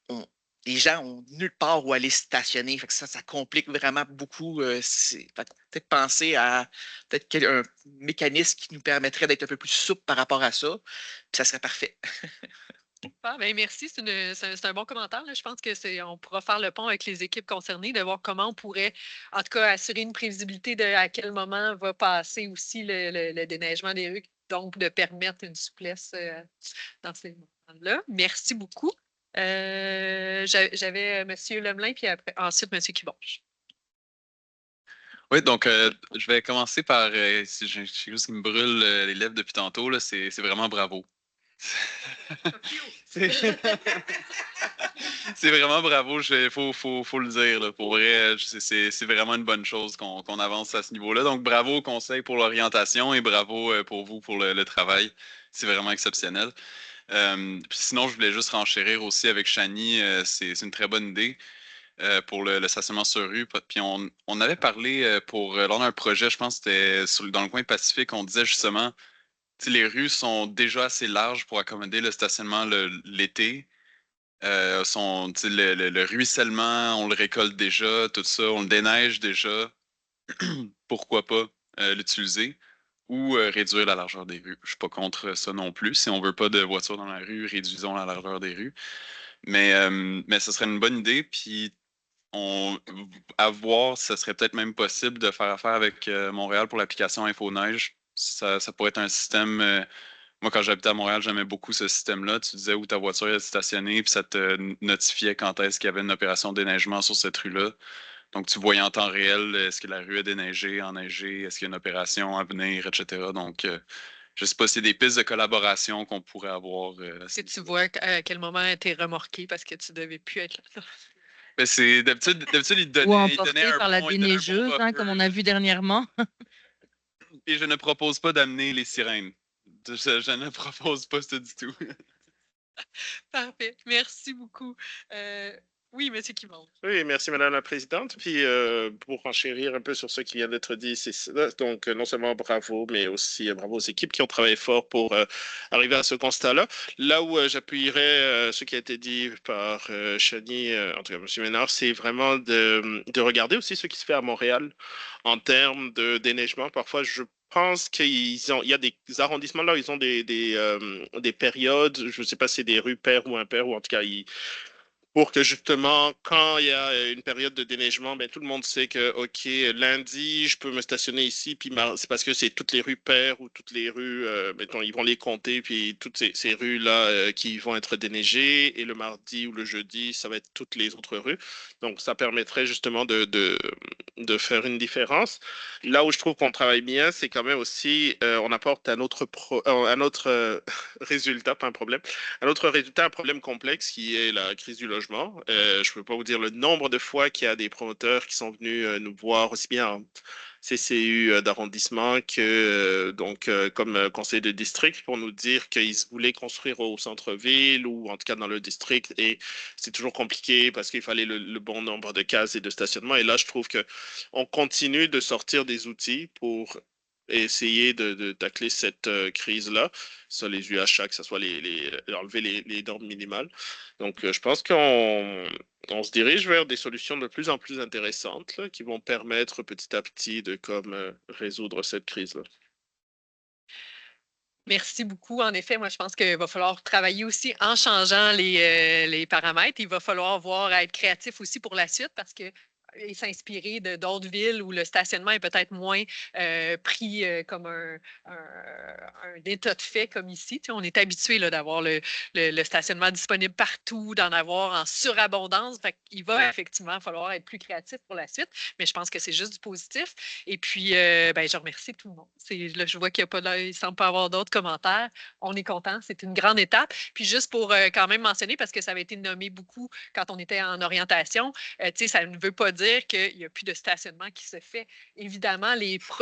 on- les gens ont nulle part où aller stationner. Fait que ça complique vraiment beaucoup. Fait que peut-être penser à peut-être un mécanisme qui nous permettrait d'être un peu plus souple par rapport à ça. Puis ça serait parfait. Ah, ben merci, c'est un bon commentaire, là. Je pense que on pourra faire le pont avec les équipes concernées, de voir comment on pourrait, en tout cas, assurer une prévisibilité de à quel moment va passer aussi le déneigement des rues, donc de permettre une souplesse dans ces moments-là. Merci beaucoup. J'avais M. Lemelin, puis ensuite M. Kibonge. Oui, donc je vais commencer par, si j'ai quelque chose qui me brûle les lèvres depuis tantôt, là, c'est vraiment bravo. C'est c'est vraiment bravo, faut le dire. Là. Pour vrai, c'est vraiment une bonne chose qu'on avance à ce niveau-là. Donc bravo au conseil pour l'orientation et bravo pour vous pour le travail. C'est vraiment exceptionnel. Puis sinon, je voulais juste renchérir aussi avec Shani, c'est une très bonne idée pour le stationnement sur rue. Puis on avait parlé lors d'un projet, je pense que c'était dans le coin Pacifique, on disait justement, tu sais, les rues sont déjà assez larges pour accommoder le stationnement l'été. Tu sais, le ruissellement, on le récolte déjà, tout ça, on le déneige déjà. Pourquoi pas l'utiliser ou réduire la largeur des rues. Je ne suis pas contre ça non plus. Si on ne veut pas de voitures dans la rue, réduisons la largeur des rues. Mais ce serait une bonne idée. Puis on, à voir, ce serait peut-être même possible de faire affaire avec Montréal pour l'application InfoNeige. Ça pourrait être un système. Moi, quand j'habitais à Montréal, j'aimais beaucoup ce système-là. Tu disais où ta voiture est stationnée, puis ça te notifiait quand est-ce qu'il y avait une opération de déneigement sur cette rue-là. Donc, tu voyais en temps réel, est-ce que la rue est déneigée, enneigée, est-ce qu'il y a une opération à venir, etc. Donc, je ne sais pas s'il y a des pistes de collaboration qu'on pourrait avoir. Si tu vois à quel moment tu es remorqué parce que tu ne devais plus être là. Ben, d'habitude, il Ou donnait emporté un par la bon, il donnait un bon déneigeuse, hein, comme on a buffer. vu dernièrement. Et je ne propose pas d'amener les sirènes. Je ne propose pas ça du tout. Parfait. Merci beaucoup. Oui, M. Kibonge. Oui, merci Madame la Présidente. Puis pour enchérir un peu sur ce qui vient d'être dit, c'est ça. Donc non seulement bravo, mais aussi bravo aux équipes qui ont travaillé fort pour arriver à ce constat-là. Là où j'appuierais ce qui a été dit par Chani, en tout cas M. Ménard, c'est vraiment de regarder aussi ce qui se fait à Montréal en termes de déneigement. Parfois, je pense il y a des arrondissements là, ils ont des périodes, je ne sais pas si c'est des rues paires ou impaires, ou en tout cas, pour que justement, quand il y a une période de déneigement, ben, tout le monde sait que, OK, lundi, je peux me stationner ici, puis c'est parce que c'est toutes les rues paires ou toutes les rues, mettons, ils vont les compter, puis toutes ces rues-là qui vont être déneigées, et le mardi ou le jeudi, ça va être toutes les autres rues. Donc, ça permettrait justement de faire une différence. Là où je trouve qu'on travaille bien, c'est quand même aussi, on apporte un autre, résultat, pas un problème, un autre résultat, un problème complexe qui est la crise du logement. Je ne peux pas vous dire le nombre de fois qu'il y a des promoteurs qui sont venus nous voir aussi bien en CCU d'arrondissement que comme conseiller de district pour nous dire qu'ils voulaient construire au centre-ville ou en tout cas dans le district et c'est toujours compliqué parce qu'il fallait le bon nombre de cases et de stationnements. Et là, je trouve qu'on continue de sortir des outils pour essayer de tacler cette crise-là, ça les UHA, que ce soit enlever les normes minimales. Donc, je pense qu'on se dirige vers des solutions de plus en plus intéressantes là, qui vont permettre petit à petit de résoudre cette crise-là. Merci beaucoup. En effet, moi, je pense qu'il va falloir travailler aussi en changeant les paramètres. Il va falloir voir être créatif aussi pour la suite parce que et s'inspirer d'autres villes où le stationnement est peut-être moins pris comme un état de fait comme ici. Tu sais, on est habitué d'avoir le stationnement disponible partout, d'en avoir en surabondance. Fait qu'il va effectivement falloir être plus créatif pour la suite, mais je pense que c'est juste du positif. Et puis, je remercie tout le monde. Là, je vois qu'il ne semble pas avoir d'autres commentaires. On est content. C'est une grande étape. Puis juste pour quand même mentionner, parce que ça avait été nommé beaucoup quand on était en orientation, ça ne veut pas dire qu'il n'y a plus de stationnement qui se fait. Évidemment,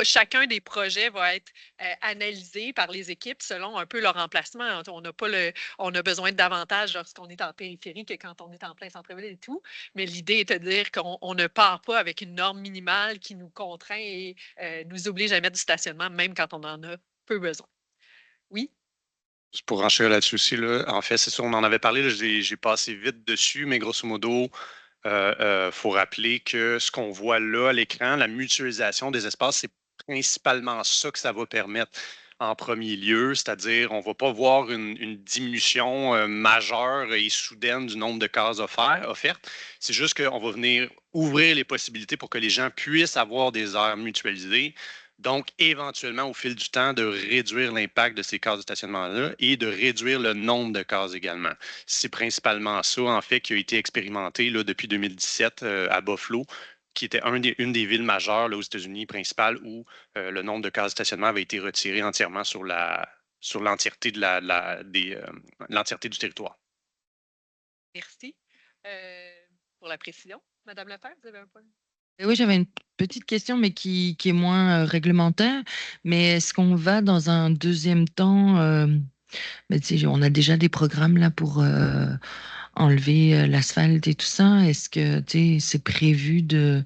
chacun des projets va être analysé par les équipes selon un peu leur emplacement. On a besoin de davantage lorsqu'on est en périphérie que quand on est en plein centre-ville et tout. Mais l'idée est de dire qu'on ne part pas avec une norme minimale qui nous contraint et nous oblige à mettre du stationnement, même quand on en a peu besoin. Oui? Juste pour enchérir là-dessus aussi, là, en fait, c'est sûr, on en avait parlé, là, j'ai passé vite dessus, mais grosso modo, faut rappeler que ce qu'on voit là à l'écran, la mutualisation des espaces, c'est principalement ça que ça va permettre en premier lieu, c'est-à-dire on ne va pas voir une diminution majeure et soudaine du nombre de cases offertes. C'est juste qu'on va venir ouvrir les possibilités pour que les gens puissent avoir des aires mutualisées. Donc, éventuellement, au fil du temps, de réduire l'impact de ces cases de stationnement-là et de réduire le nombre de cases également. C'est principalement ça, en fait, qui a été expérimenté là, depuis 2017 à Buffalo, qui était une des villes majeures là, aux États-Unis principales où le nombre de cases de stationnement avait été retiré entièrement sur l'entièreté l'entièreté du territoire. Merci. Pour la précision, Madame Lepère, vous avez un point? Oui, j'avais une petite question, mais qui est moins réglementaire. Mais est-ce qu'on va dans un deuxième temps, on a déjà des programmes là pour enlever l'asphalte et tout ça. Est-ce que c'est prévu de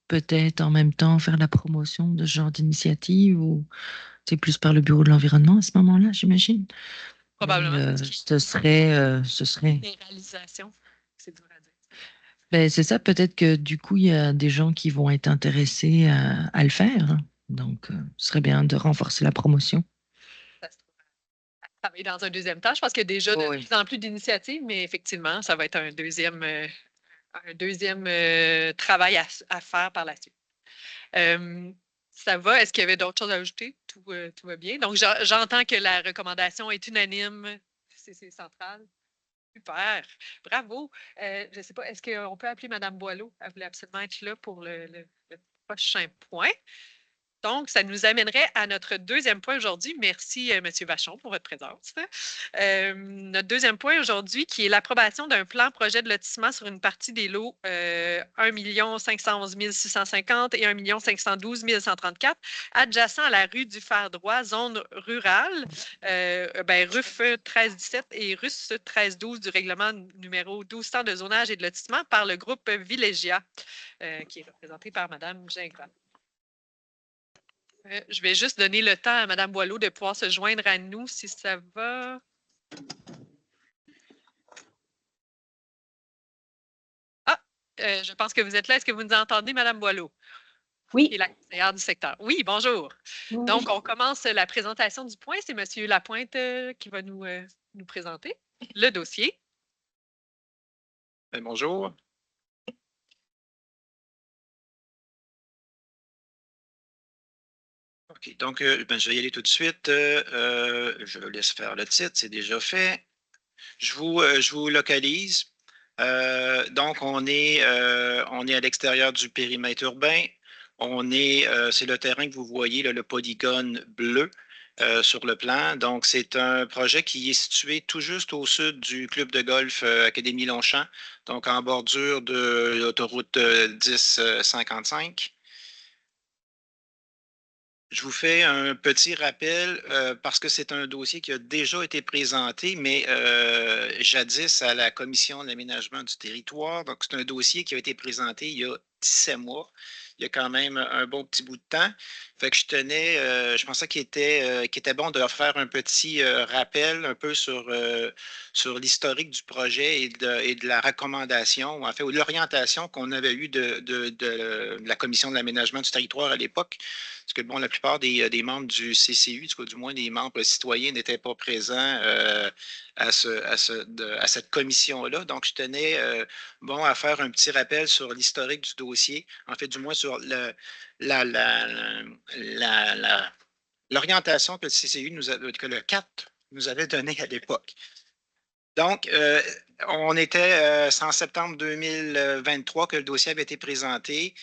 peut-être en même temps faire la promotion de ce genre d'initiative ou c'est plus par le bureau de l'environnement à ce moment-là, j'imagine? Probablement. Ce serait. Les réalisations, c'est dur à dire. Ben, c'est ça, peut-être que du coup, il y a des gens qui vont être intéressés à le faire. Donc, ce serait bien de renforcer la promotion. Ça se trouve à travailler dans un deuxième temps. Je pense qu'il y a déjà de plus en plus d'initiatives, mais effectivement, ça va être un deuxième travail à faire par la suite. Ça va? Est-ce qu'il y avait d'autres choses à ajouter? Tout va bien. Donc, j'entends que la recommandation est unanime. C'est central. Super. Bravo. Je ne sais pas, est-ce qu'on peut appeler Mme Boileau? Elle voulait absolument être là pour le prochain point. Donc, ça nous amènerait à notre deuxième point aujourd'hui. Merci, M. Vachon, pour votre présence. Notre deuxième point aujourd'hui, qui est l'approbation d'un plan projet de lotissement sur une partie des lots 1 511 650 et 1 512 134, adjacent à la rue du Fer-Droit, zone rurale, RUF 1317 et RUS 1312 du règlement numéro 1200 de zonage et de lotissement par le groupe Villégia, qui est représenté par Mme Gingras. Je vais juste donner le temps à Mme Boileau de pouvoir se joindre à nous, si ça va. Ah, je pense que vous êtes là. Est-ce que vous nous entendez, Mme Boileau? Oui. Qui est la conseillère du secteur. Oui, bonjour. Oui. Donc, on commence la présentation du point. C'est M. Lapointe qui va nous présenter le dossier. Bonjour. OK, donc je vais y aller tout de suite. Je laisse faire le titre, c'est déjà fait. Je vous localise. Donc, on est à l'extérieur du périmètre urbain. C'est le terrain que vous voyez, là, le polygone bleu sur le plan. Donc, c'est un projet qui est situé tout juste au sud du club de golf Académie Longchamp, donc en bordure de l'autoroute 1055. Je vous fais un petit rappel parce que c'est un dossier qui a déjà été présenté, mais jadis à la Commission de l'aménagement du territoire. Donc, c'est un dossier qui a été présenté il y a 17 mois. Il y a quand même un bon petit bout de temps. Fait que je pensais qu'il était bon de leur faire un petit rappel un peu sur l'historique du projet et de la recommandation, en fait, ou de l'orientation qu'on avait eue de la Commission de l'aménagement du territoire à l'époque. Parce que, bon, la plupart des membres du CCU, du moins des membres citoyens, n'étaient pas présents à cette commission-là. Donc, je tenais à faire un petit rappel sur l'historique du dossier, en fait, du moins sur l'orientation que le CCU que le CAT nous avait donnée à l'époque. Donc, c'est en septembre 2023 que le dossier avait été présenté.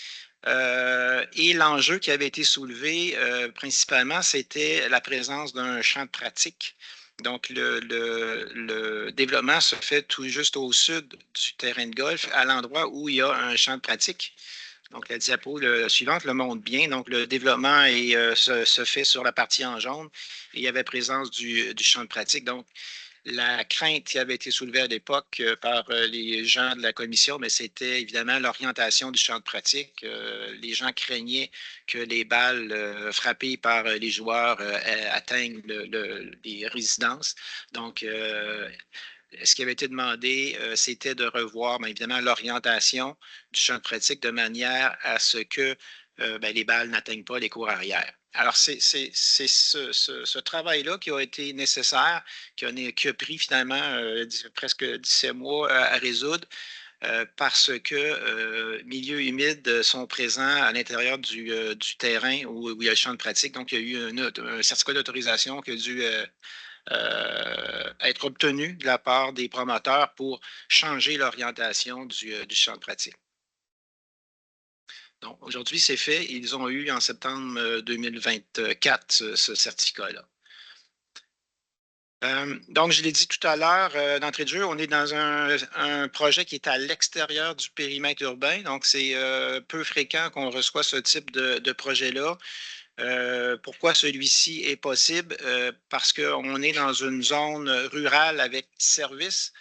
Et l'enjeu qui avait été soulevé principalement, c'était la présence d'un champ de pratique. Donc, le développement se fait tout juste au sud du terrain de golf, à l'endroit où il y a un champ de pratique. Donc, la diapo suivante le montre bien. Donc, le développement se fait sur la partie en jaune et il y avait présence du champ de pratique. Donc, la crainte qui avait été soulevée à l'époque par les gens de la commission, mais c'était évidemment l'orientation du champ de pratique. Les gens craignaient que les balles frappées par les joueurs atteignent les résidences. Donc, ce qui avait été demandé, c'était de revoir, bien évidemment, l'orientation du champ de pratique de manière à ce que les balles n'atteignent pas les cours arrière. Alors, c'est ce travail-là qui a été nécessaire, qui a pris finalement presque 17 mois à résoudre parce que milieux humides sont présents à l'intérieur du terrain où il y a le champ de pratique. Donc, il y a eu un certificat d'autorisation qui a dû être obtenu de la part des promoteurs pour changer l'orientation du champ de pratique. Donc, aujourd'hui, c'est fait. Ils ont eu en septembre 2024 ce certificat-là. Donc, je l'ai dit tout à l'heure, d'entrée de jeu, on est dans un projet qui est à l'extérieur du périmètre urbain. Donc, c'est peu fréquent qu'on reçoit ce type de projet-là. Pourquoi celui-ci est possible? Parce qu'on est dans une zone rurale avec service.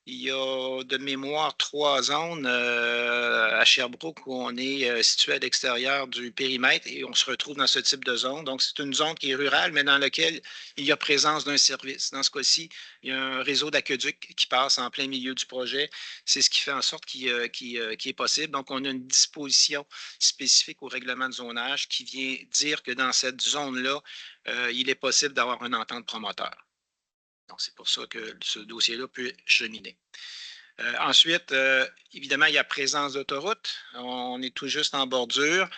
Il y a de mémoire 3 zones à Sherbrooke où on est situé à l'extérieur du périmètre et on se retrouve dans ce type de zone. Donc, c'est une zone qui est rurale, mais dans laquelle il y a présence d'un service. Dans ce cas-ci, il y a un réseau d'aqueduc qui passe en plein milieu du projet. C'est ce qui fait en sorte qu'il est possible. Donc, on a une disposition spécifique au règlement de zonage qui vient dire que dans cette zone-là, il est possible d'avoir une entente promoteur. Donc, c'est pour ça que ce dossier-là peut cheminer. Ensuite, évidemment, il y a présence d'autoroute. On est tout juste en bordure.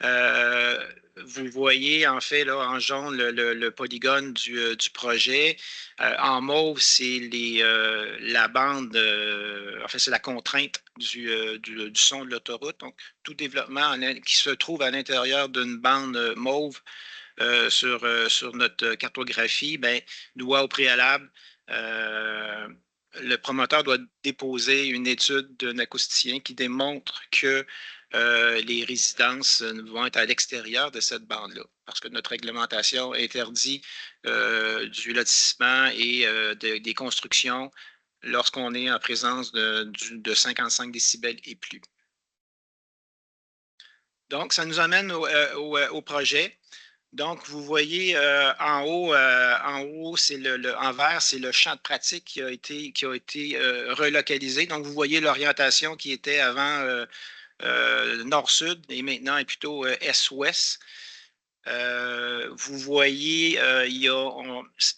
Vous voyez, en fait, là, en jaune, le polygone du projet. En mauve, c'est la bande, en fait, c'est la contrainte du son de l'autoroute. Donc, tout développement qui se trouve à l'intérieur d'une bande mauve sur notre cartographie, doit au préalable, le promoteur doit déposer une étude d'un acousticien qui démontre que les résidences vont être à l'extérieur de cette bande-là, parce que notre réglementation interdit du lotissement et des constructions lorsqu'on est en présence de 55 décibels et plus. Donc, ça nous amène au projet. Donc, vous voyez en haut, c'est en vert, c'est le champ de pratique qui a été relocalisé. Donc, vous voyez l'orientation qui était avant nord-sud et maintenant est plutôt est-ouest. Vous voyez,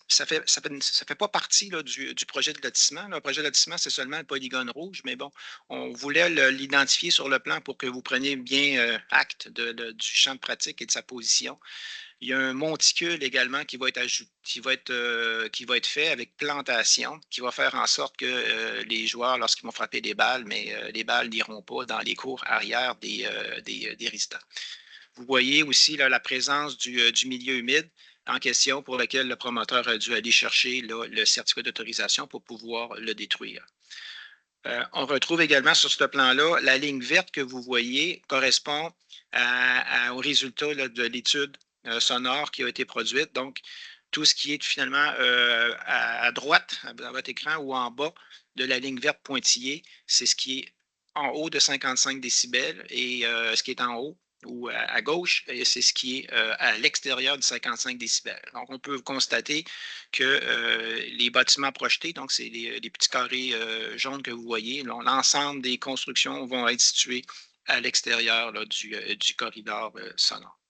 ça fait pas partie là, du projet de lotissement. Le projet de lotissement, c'est seulement le polygone rouge, mais bon, on voulait l'identifier sur le plan pour que vous preniez bien acte du champ de pratique et de sa position. Il y a un monticule également qui va être fait avec plantation, qui va faire en sorte que les joueurs, lorsqu'ils vont frapper des balles, les balles n'iront pas dans les cours arrière des résidents. Vous voyez aussi là, la présence du milieu humide en question pour lequel le promoteur a dû aller chercher là, le certificat d'autorisation pour pouvoir le détruire. On retrouve également sur ce plan-là, la ligne verte que vous voyez correspond au résultat là, de l'étude sonore qui a été produite. Donc, tout ce qui est finalement à droite dans votre écran ou en bas de la ligne verte pointillée, c'est ce qui est en haut de 55 décibels et ce qui est en haut ou à gauche, c'est ce qui est à l'extérieur de 55 décibels. Donc, on peut constater que les bâtiments projetés, donc c'est les petits carrés jaunes que vous voyez, l'ensemble des constructions vont être situées à l'extérieur du corridor sonore.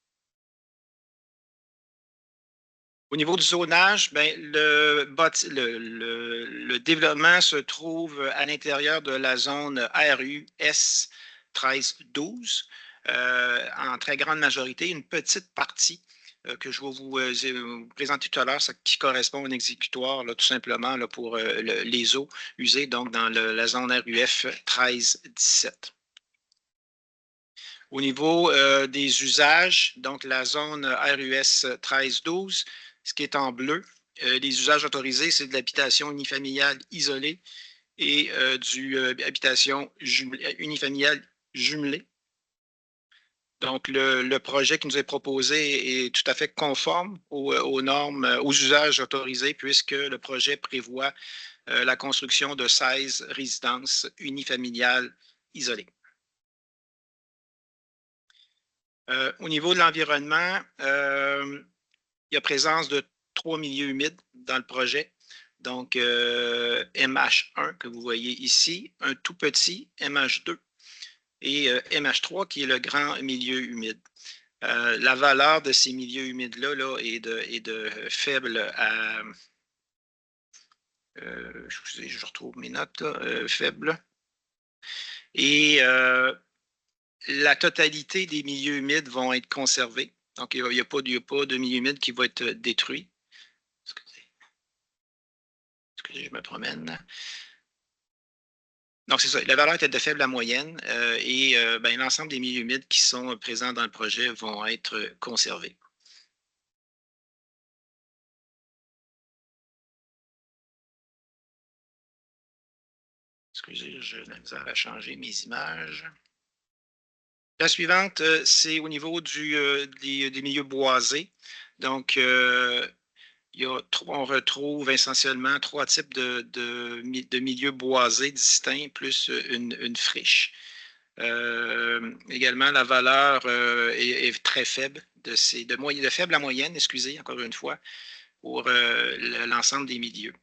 Au niveau du zonage, le développement se trouve à l'intérieur de la zone RUS 13-12. En très grande majorité, une petite partie que je vais vous présenter tout à l'heure, qui correspond à un exécutoire, là, tout simplement là, pour les eaux usées, donc dans la zone RUF 13-17. Au niveau des usages, donc la zone RUS 13-12, ce qui est en bleu, les usages autorisés, c'est de l'habitation unifamiliale isolée et du habitation unifamiliale jumelée. Donc, le projet qui nous est proposé est tout à fait conforme aux normes, aux usages autorisés, puisque le projet prévoit la construction de 16 résidences unifamiliales isolées. Au niveau de l'environnement, il y a présence de 3 milieux humides dans le projet. Donc, MH1 que vous voyez ici, un tout petit MH2 et MH3 qui est le grand milieu humide. La valeur de ces milieux humides-là là, est de faible à... excusez, je retrouve mes notes, faible. Et la totalité des milieux humides vont être conservés. Donc, il n'y a pas de milieu humide qui va être détruit. Excusez, je me promène. Donc, c'est ça. La valeur est de faible à moyenne et l'ensemble des milieux humides qui sont présents dans le projet vont être conservés. Excusez, j'ai la misère à changer mes images. La suivante, c'est au niveau des milieux boisés. Donc, on retrouve essentiellement 3 types de milieux boisés distincts, plus une friche. Également, la valeur est très faible, de faible à moyenne, excusez, encore une fois, pour l'ensemble des milieux.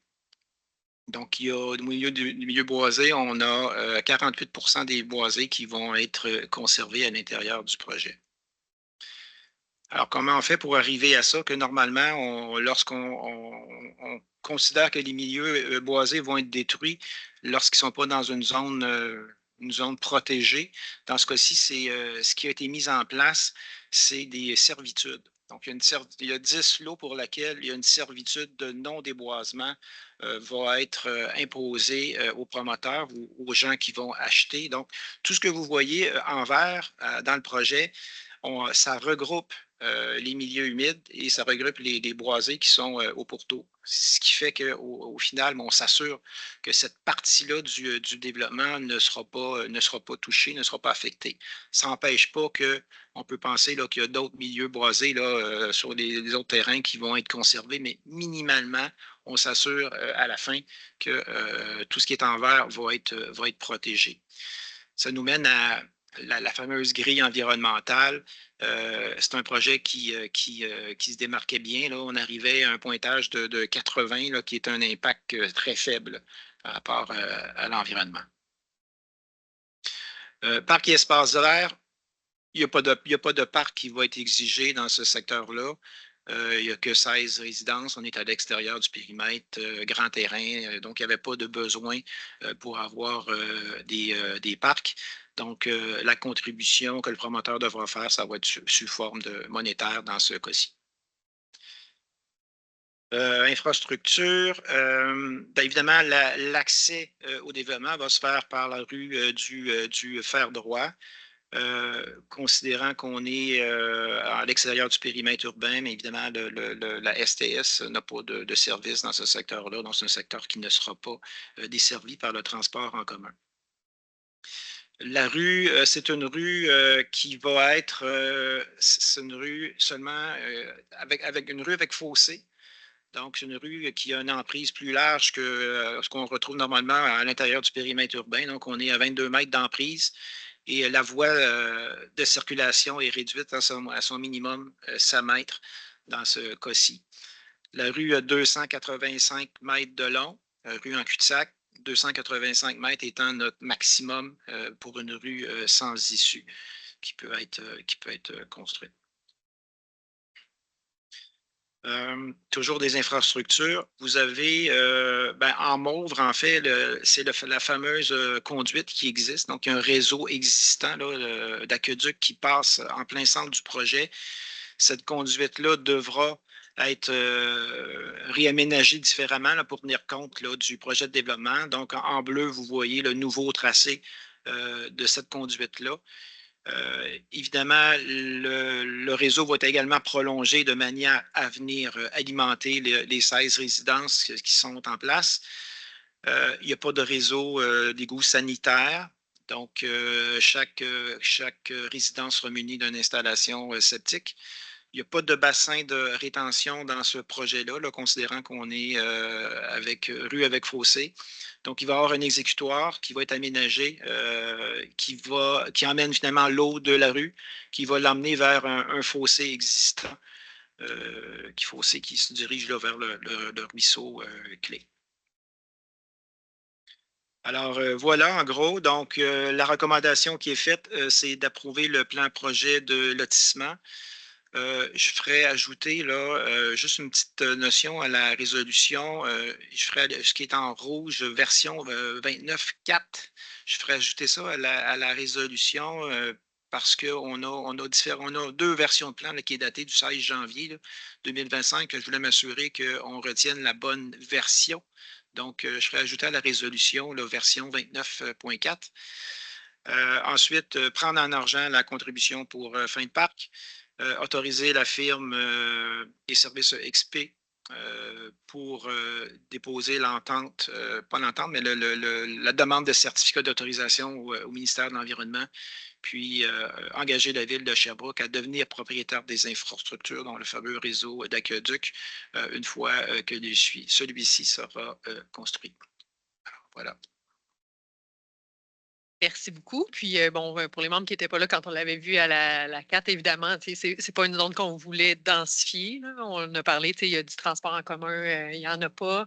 Donc, il y a au milieu du milieu boisé, on a 48% des boisés qui vont être conservés à l'intérieur du projet. Alors, comment on fait pour arriver à ça? Que normalement, lorsqu'on considère que les milieux boisés vont être détruits lorsqu'ils ne sont pas dans une zone protégée, dans ce cas-ci, ce qui a été mis en place, c'est des servitudes. Donc, il y a 10 lots pour lesquels il y a une servitude de non-déboisement va être imposée aux promoteurs ou aux gens qui vont acheter. Donc, tout ce que vous voyez en vert dans le projet, ça regroupe les milieux humides et ça regroupe les boisés qui sont au pourtour. Ce qui fait qu'au final, on s'assure que cette partie-là du développement ne sera pas touchée, ne sera pas affectée. Ça n'empêche pas qu'on peut penser qu'il y a d'autres milieux boisés là, sur les autres terrains qui vont être conservés, mais minimalement, on s'assure à la fin que tout ce qui est en vert va être protégé. Ça nous mène à la fameuse grille environnementale. C'est un projet qui se démarquait bien. Là. On arrivait à un pointage de 80, là, qui est un impact très faible par rapport à l'environnement. Parc et espaces verts. Il n'y a pas de parc qui va être exigé dans ce secteur-là. Il n'y a que 16 résidences. On est à l'extérieur du périmètre, grand terrain. Donc, il n'y avait pas de besoin pour avoir des parcs. Donc, la contribution que le promoteur devra faire, ça va être sous forme de monétaire dans ce cas-ci. Infrastructure, évidemment, l'accès au développement va se faire par la rue du fer droit. Considérant qu'on est à l'extérieur du périmètre urbain, mais évidemment, la STS n'a pas de service dans ce secteur-là, donc c'est un secteur qui ne sera pas desservi par le transport en commun. La rue, c'est une rue qui va être, c'est une rue seulement avec une rue avec fossé. Donc, c'est une rue qui a une emprise plus large que ce qu'on retrouve normalement à l'intérieur du périmètre urbain. Donc, on est à 22 mètres d'emprise et la voie de circulation est réduite à son minimum 100 mètres dans ce cas-ci. La rue a 285 mètres de long, rue en cul-de-sac, 285 mètres étant notre maximum pour une rue sans issue qui peut être construite. Toujours des infrastructures. Vous avez, en mauve, en fait, c'est la fameuse conduite qui existe. Donc, il y a un réseau existant d'aqueduc qui passe en plein centre du projet. Cette conduite-là devra être réaménagée différemment là, pour tenir compte là, du projet de développement. Donc, en bleu, vous voyez le nouveau tracé de cette conduite-là. Évidemment, le réseau va être également prolongé de manière à venir alimenter les 16 résidences qui sont en place. Il n'y a pas de réseau d'égout sanitaire. Donc, chaque résidence sera munie d'une installation septique. Il n'y a pas de bassin de rétention dans ce projet-là, là, considérant qu'on est rue avec fossé. Donc, il va y avoir un exécutoire qui va être aménagé, qui emmène finalement l'eau de la rue, qui va l'emmener vers un fossé existant, fossé qui se dirige là, vers le ruisseau clé. Alors, voilà, en gros, donc la recommandation qui est faite, c'est d'approuver le plan projet de lotissement. Je ferais ajouter là, juste une petite notion à la résolution. Je ferais ce qui est en rouge, version 29.4. Je ferais ajouter ça à la résolution parce qu'on a deux versions de plan là, qui est datée du 16 janvier là, 2025. Je voulais m'assurer qu'on retienne la bonne version. Donc, je ferais ajouter à la résolution la version 29.4. Ensuite, prendre en argent la contribution pour fin de parc. Autoriser la firme des services XP pour déposer l'entente, pas l'entente, mais la demande de certificat d'autorisation au ministère de l'Environnement, puis engager la ville de Sherbrooke à devenir propriétaire des infrastructures, dont le fameux réseau d'aqueduc, une fois que celui-ci sera construit. Alors, voilà. Merci beaucoup. Puis, pour les membres qui n'étaient pas là quand on l'avait vu à la carte, évidemment, c'est pas une zone qu'on voulait densifier. Là. On a parlé, il y a du transport en commun, il n'y en a pas.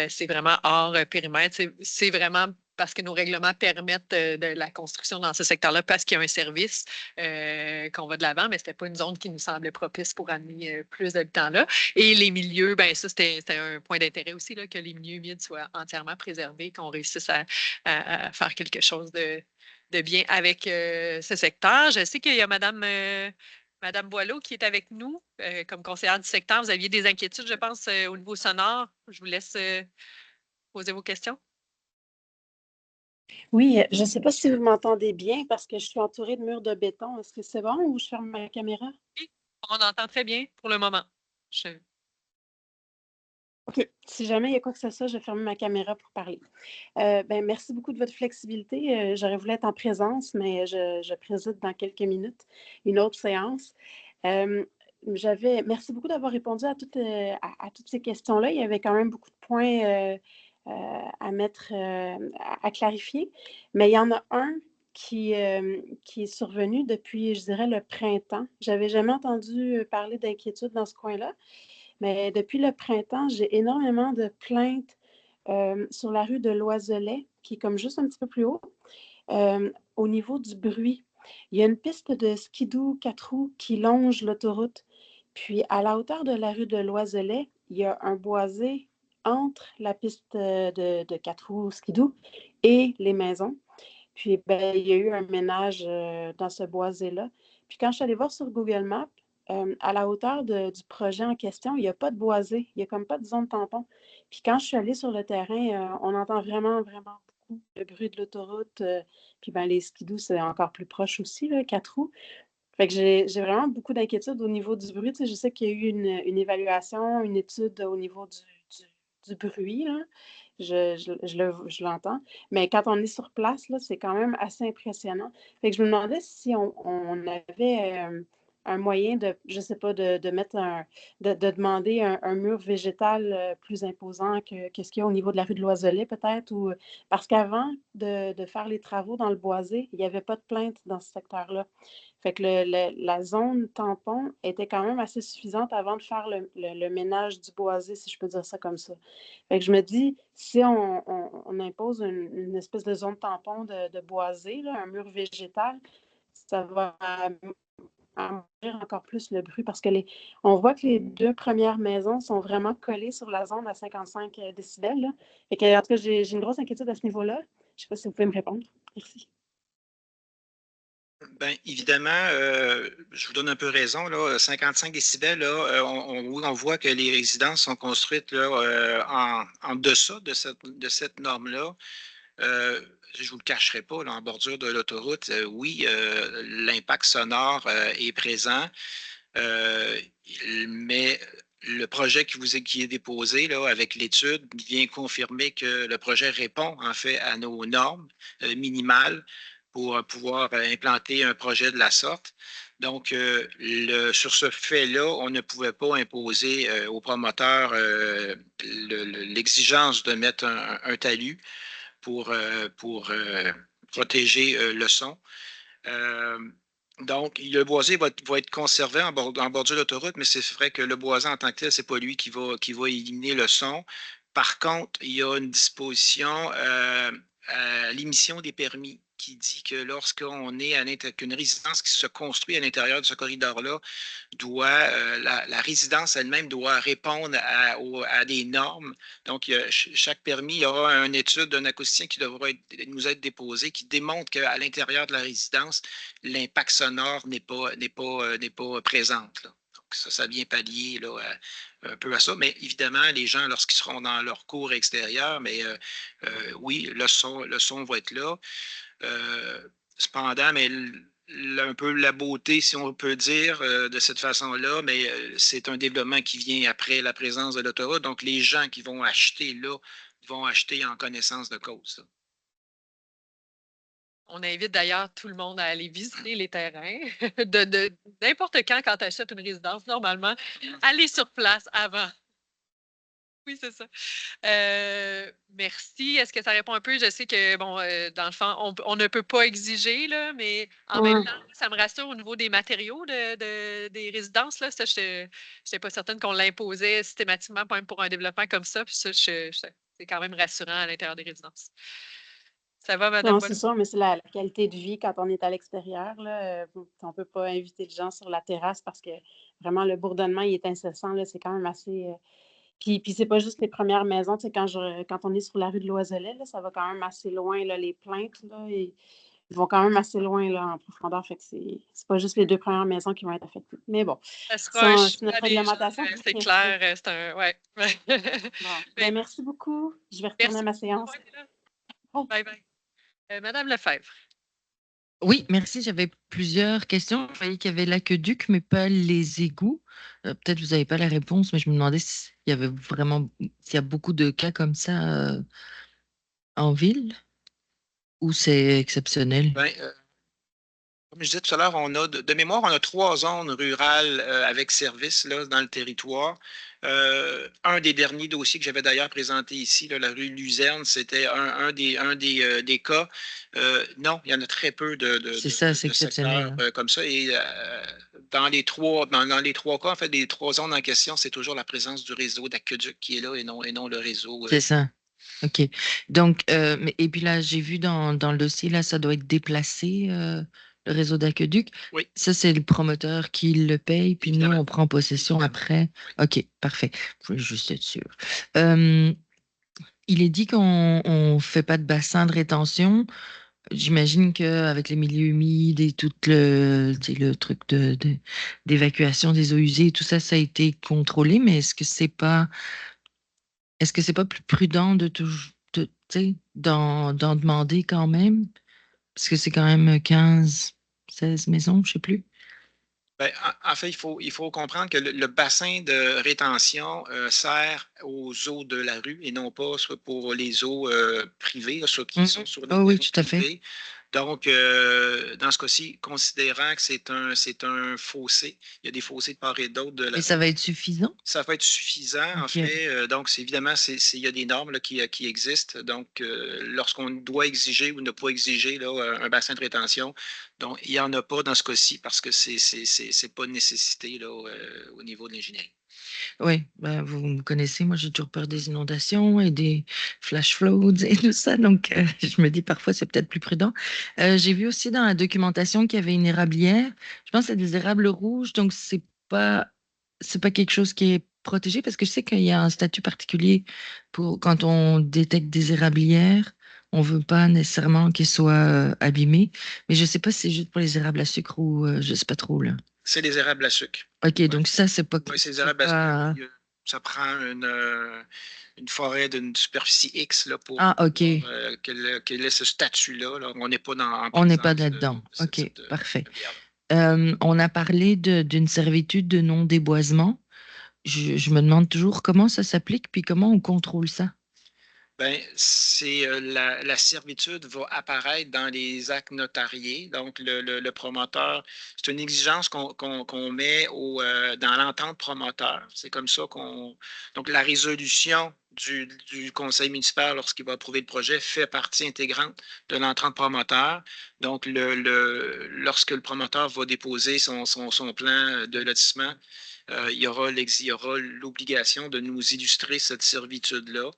C'est vraiment hors périmètre. C'est vraiment parce que nos règlements permettent de la construction dans ce secteur-là parce qu'il y a un service qu'on va de l'avant, mais ce n'était pas une zone qui nous semblait propice pour amener plus d'habitants là. Et les milieux, bien ça, c'était un point d'intérêt aussi, là, que les milieux humides soient entièrement préservés, qu'on réussisse à faire quelque chose de bien avec ce secteur. Je sais qu'il y a Madame Boileau qui est avec nous comme conseillère du secteur. Vous aviez des inquiétudes, je pense, au niveau sonore. Je vous laisse poser vos questions. Oui, je ne sais pas si vous m'entendez bien parce que je suis entourée de murs de béton. Est-ce que c'est bon ou je ferme ma caméra? Oui, on entend très bien pour le moment. OK. Si jamais il y a quoi que ce soit, je ferme ma caméra pour parler. Merci beaucoup de votre flexibilité. J'aurais voulu être en présence, mais je préside dans quelques minutes une autre séance. Merci beaucoup d'avoir répondu à toutes ces questions-là. Il y avait quand même beaucoup de points à clarifier, mais il y en a un qui est survenu depuis, je dirais, le printemps. Je n'avais jamais entendu parler d'inquiétude dans ce coin-là. Mais depuis le printemps, j'ai énormément de plaintes sur la rue de Loiselet, qui est comme juste un petit peu plus haut, au niveau du bruit. Il y a une piste de skidoo 4 roues qui longe l'autoroute. Puis, à la hauteur de la rue de Loiselet, il y a un boisé entre la piste de 4 roues skidoo et les maisons. Puis, ben, il y a eu un ménage dans ce boisé-là. Puis, quand je suis allée voir sur Google Maps, à la hauteur du projet en question, il n'y a pas de boisé. Il n'y a comme pas de zone tampon. Puis, quand je suis allée sur le terrain, on entend vraiment, vraiment beaucoup le bruit de l'autoroute. Puis, ben, les skidoo, c'est encore plus proche aussi, là, 4 roues. Fait que j'ai vraiment beaucoup d'inquiétudes au niveau du bruit. Tu sais, je sais qu'il y a eu une évaluation, une étude au niveau du bruit, là. Je l'entends. Mais quand on est sur place, là, c'est quand même assez impressionnant. Fait que je me demandais si on avait un moyen de, je sais pas, de mettre de demander un mur végétal plus imposant que ce qu'il y a au niveau de la rue de Loiselet, peut-être, ou parce qu'avant de faire les travaux dans le boisé, il n'y avait pas de plainte dans ce secteur-là. Fait que la zone tampon était quand même assez suffisante avant de faire le ménage du boisé, si je peux dire ça comme ça. Fait que je me dis, si on impose une espèce de zone tampon de boisé, là, un mur végétal, ça va amoindrir encore plus le bruit parce que on voit que les 2 premières maisons sont vraiment collées sur la zone à 55 décibels. Là. Fait que, en tout cas, j'ai une grosse inquiétude à ce niveau-là. Je ne sais pas si vous pouvez me répondre. Merci. Bien, évidemment, je vous donne un peu raison. Là, 55 décibels, là, on voit que les résidences sont construites là, en deçà de cette norme-là. Je ne vous le cacherai pas, là, en bordure de l'autoroute, oui, l'impact sonore est présent, mais le projet qui est déposé là, avec l'étude vient confirmer que le projet répond en fait à nos normes minimales pour pouvoir implanter un projet de la sorte. Donc, sur ce fait-là, on ne pouvait pas imposer aux promoteurs l'exigence de mettre un talus pour protéger le son. Donc, le boisé va être conservé en bordure d'autoroute, mais c'est vrai que le boisé en tant que tel, ce n'est pas lui qui va éliminer le son. Par contre, il y a une disposition à l'émission des permis qui dit que lorsqu'on est qu'une résidence qui se construit à l'intérieur de ce corridor-là, la résidence elle-même doit répondre à des normes. Donc, chaque permis, il y aura une étude d'un acousticien qui devra nous être déposée qui démontre qu'à l'intérieur de la résidence, l'impact sonore n'est pas présent. Là. Donc, ça vient pallier là, un peu à ça. Mais évidemment, les gens, lorsqu'ils seront dans leur cours extérieur, mais oui, le son va être là. Cependant, mais un peu la beauté, si on peut dire, de cette façon-là, mais c'est un développement qui vient après la présence de l'autoroute. Donc, les gens qui vont acheter là, vont acheter en connaissance de cause. Là. On invite d'ailleurs tout le monde à aller visiter les terrains de n'importe quand tu achètes une résidence, normalement, aller sur place avant. Oui, c'est ça. Merci. Est-ce que ça répond un peu? Je sais que, bon, dans le fond, on ne peut pas exiger, là, mais en même temps, ça me rassure au niveau des matériaux des résidences. Là, ça, je n'étais pas certaine qu'on l'imposait systématiquement même pour un développement comme ça. Puis ça, c'est quand même rassurant à l'intérieur des résidences. Ça va, Mme Non, c'est sûr, mais c'est la qualité de vie quand on est à l'extérieur. On ne peut pas inviter les gens sur la terrasse parce que vraiment, le bourdonnement, il est incessant. C'est quand même assez... Puis c'est pas juste les premières maisons. Quand on est sur la rue de Loiselet, là, ça va quand même assez loin. Là, les plaintes, là, ils vont quand même assez loin là, en profondeur. Fait que c'est pas juste les 2 premières maisons qui vont être affectées. Mais bon, ça sera c'est notre réglementation. C'est clair, c'est un... Ouais. Bon. Merci beaucoup. Je vais retourner à ma séance. Bye bye. Madame Lefebvre. Oui, merci. J'avais plusieurs questions. Je voyais qu'il y avait l'aqueduc, mais pas les égouts. Peut-être que vous n'avez pas la réponse, mais je me demandais s'il y avait s'il y a beaucoup de cas comme ça en ville ou c'est exceptionnel. Ben, comme je disais tout à l'heure, on a de mémoire, on a 3 zones rurales avec service là, dans le territoire. Un des derniers dossiers que j'avais d'ailleurs présenté ici, là, la rue Luzerne, c'était un des cas. Non, il y en a très peu de secteurs comme ça. Et dans les 3 cas, en fait, les 3 zones en question, c'est toujours la présence du réseau d'aqueduc qui est là et non le réseau. C'est ça. OK. Donc, et puis là, j'ai vu dans le dossier, là, ça doit être déplacé le réseau d'aqueduc. Oui. Ça, c'est le promoteur qui le paye, puis nous, on prend possession après. OK, parfait. Je voulais juste être sûr. Il est dit qu'on ne fait pas de bassin de rétention. J'imagine qu'avec les milieux humides et tout le truc d'évacuation des eaux usées et tout ça, ça a été contrôlé, mais est-ce que c'est pas plus prudent d'en demander quand même? Parce que c'est quand même 15, 16 maisons, je sais plus. Ben, en fait, il faut comprendre que le bassin de rétention sert aux eaux de la rue et non pas pour les eaux privées, là, ceux qui sont sur les oui, terrains tout à fait. privés. Donc, dans ce cas-ci, considérant que c'est un fossé, il y a des fossés de part et d'autre de la Et ça va être suffisant? Ça va être suffisant, en Ok. fait. Donc, évidemment, il y a des normes là, qui existent. Donc, lorsqu'on doit exiger ou ne pas exiger là, un bassin de rétention, donc il n'y en a pas dans ce cas-ci parce que c'est pas une nécessité là, au niveau de l'ingénierie. Oui, ben, vous me connaissez, moi j'ai toujours peur des inondations et des flash floods et tout ça, donc je me dis parfois c'est peut-être plus prudent. J'ai vu aussi dans la documentation qu'il y avait une érablière. Je pense que c'est des érables rouges, donc c'est pas quelque chose qui est protégé parce que je sais qu'il y a un statut particulier pour quand on détecte des érablières. On veut pas nécessairement qu'elles soient abîmées, mais je sais pas si c'est juste pour les érables à sucre ou je sais pas trop là. C'est des érables à sucre. OK, donc ça, c'est pas... Oui, c'est des érables à sucre. Ça prend une forêt d'une superficie X là, pour qu'elle ait ce statut-là. Là. On n'est pas On n'est pas là-dedans. OK, parfait. On a parlé d'une servitude de non-déboisement. Je me demande toujours comment ça s'applique, puis comment on contrôle ça. Bien, c'est la servitude va apparaître dans les actes notariés. Donc, le promoteur, c'est une exigence qu'on met dans l'entente promoteur. C'est comme ça qu'on. Donc, la résolution du conseil municipal, lorsqu'il va approuver le projet, fait partie intégrante de l'entente promoteur. Donc, lorsque le promoteur va déposer son plan de lotissement, il y aura l'obligation de nous illustrer cette servitude-là.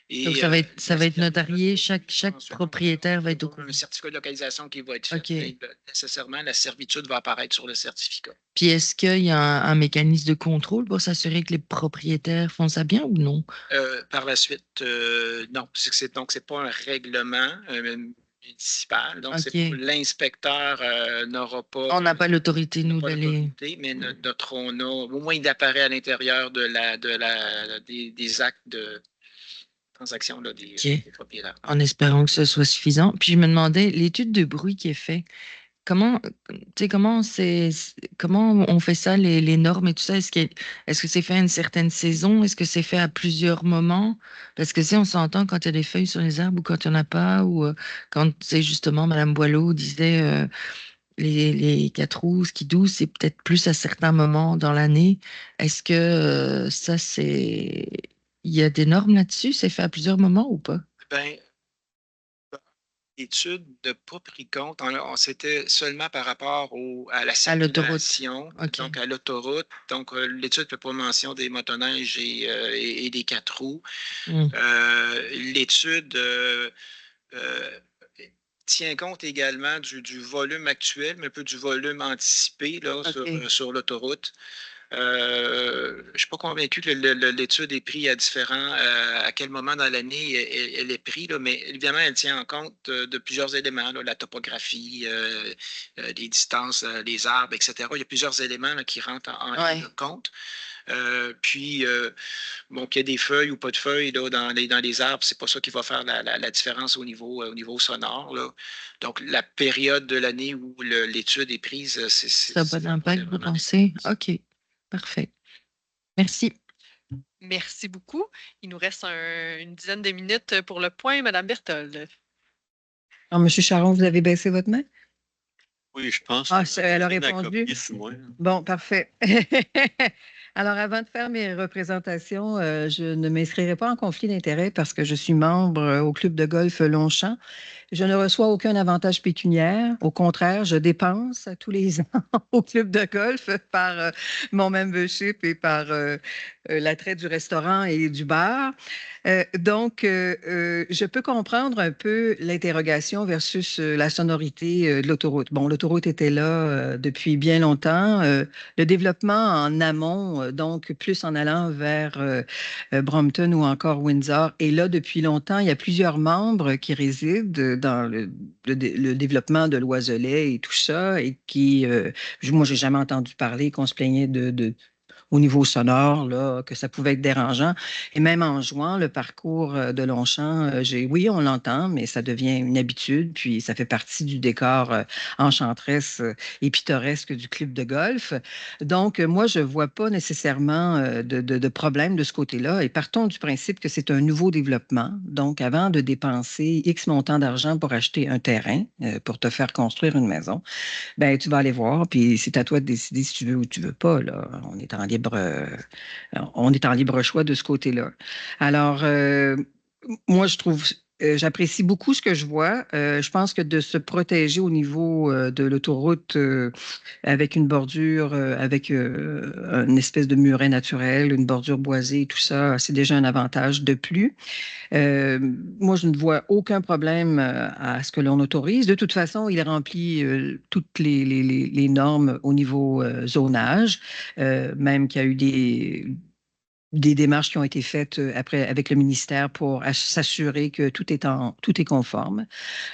Donc, ça va être notarié, chaque propriétaire va être au courant. Un certificat de localisation qui va être fait. Nécessairement, la servitude va apparaître sur le certificat. Puis, est-ce qu'il y a un mécanisme de contrôle pour s'assurer que les propriétaires font ça bien ou non? Par la suite, non. Donc, ce n'est pas un règlement municipal. Donc, l'inspecteur n'aura pas. On n'a pas l'autorité, nous, d'aller. Mais au moins, il apparaît à l'intérieur des actes de transaction là, des propriétaires. En espérant que ce soit suffisant. Puis je me demandais, l'étude de bruit qui est faite, comment on fait ça, les normes et tout ça? Est-ce que c'est fait à une certaine saison? Est-ce que c'est fait à plusieurs moments? Parce que si on s'entend quand il y a des feuilles sur les arbres ou quand il n'y en a pas, ou quand, justement, Mme Boileau disait les 4 roues, skidoo, c'est peut-être plus à certains moments dans l'année. Est-ce que ça, c'est... Il y a des normes là-dessus? C'est fait à plusieurs moments ou pas? Bien, l'étude n'a pas pris compte. C'était seulement par rapport à la circulation, donc à l'autoroute. Donc, l'étude ne fait pas mention des motoneiges et des 4 roues. L'étude tient compte également du volume actuel, mais un peu du volume anticipé là, sur l'autoroute. Je ne suis pas convaincu que l'étude est prise à quel moment dans l'année elle est prise, là, mais évidemment, elle tient en compte de plusieurs éléments, là, la topographie, les distances, les arbres, etc. Il y a plusieurs éléments là, qui rentrent en compte. Puis, bon, qu'il y ait des feuilles ou pas de feuilles là, dans les arbres, c'est pas ça qui va faire la différence au niveau sonore. Là. Donc, la période de l'année où l'étude est prise, c'est... Ça n'a pas d'impact, vous pensez? OK. Parfait. Merci. Merci beaucoup. Il nous reste une dizaine de minutes pour le point. Madame Berthold. Alors, M. Charon, vous avez baissé votre main? Oui, je pense. Elle a répondu. Bon, parfait. Alors, avant de faire mes représentations, je ne m'inscrirai pas en conflit d'intérêts parce que je suis membre au club de golf Longchamp. Je ne reçois aucun avantage pécuniaire. Au contraire, je dépense tous les ans au club de golf par mon membership et par l'attrait du restaurant et du bar. Donc, je peux comprendre un peu l'interrogation versus la sonorité de l'autoroute. Bon, l'autoroute était là depuis bien longtemps. Le développement en amont, donc plus en allant vers Brompton ou encore Windsor, est là depuis longtemps. Il y a plusieurs membres qui résident dans le développement de l'Oiselay et tout ça, et qui, moi, j'ai jamais entendu parler qu'on se plaignait au niveau sonore, là, que ça pouvait être dérangeant. Et même en jouant le parcours de Longchamp, oui, on l'entend, mais ça devient une habitude, puis ça fait partie du décor enchanteresse et pittoresque du club de golf. Donc, moi, je ne vois pas nécessairement de problème de ce côté-là. Et partons du principe que c'est un nouveau développement. Donc, avant de dépenser X montant d'argent pour acheter un terrain, pour te faire construire une maison, ben, tu vas aller voir, puis c'est à toi de décider si tu veux ou tu veux pas, là. On est en libre choix de ce côté-là. Alors, moi, j'apprécie beaucoup ce que je vois. Je pense que de se protéger au niveau de l'autoroute avec une bordure, avec une espèce de muret naturel, une bordure boisée et tout ça, c'est déjà un avantage de plus. Moi, je ne vois aucun problème à ce que l'on autorise. De toute façon, il remplit toutes les normes au niveau zonage, même qu'il y a eu des démarches qui ont été faites après avec le ministère pour s'assurer que tout est conforme.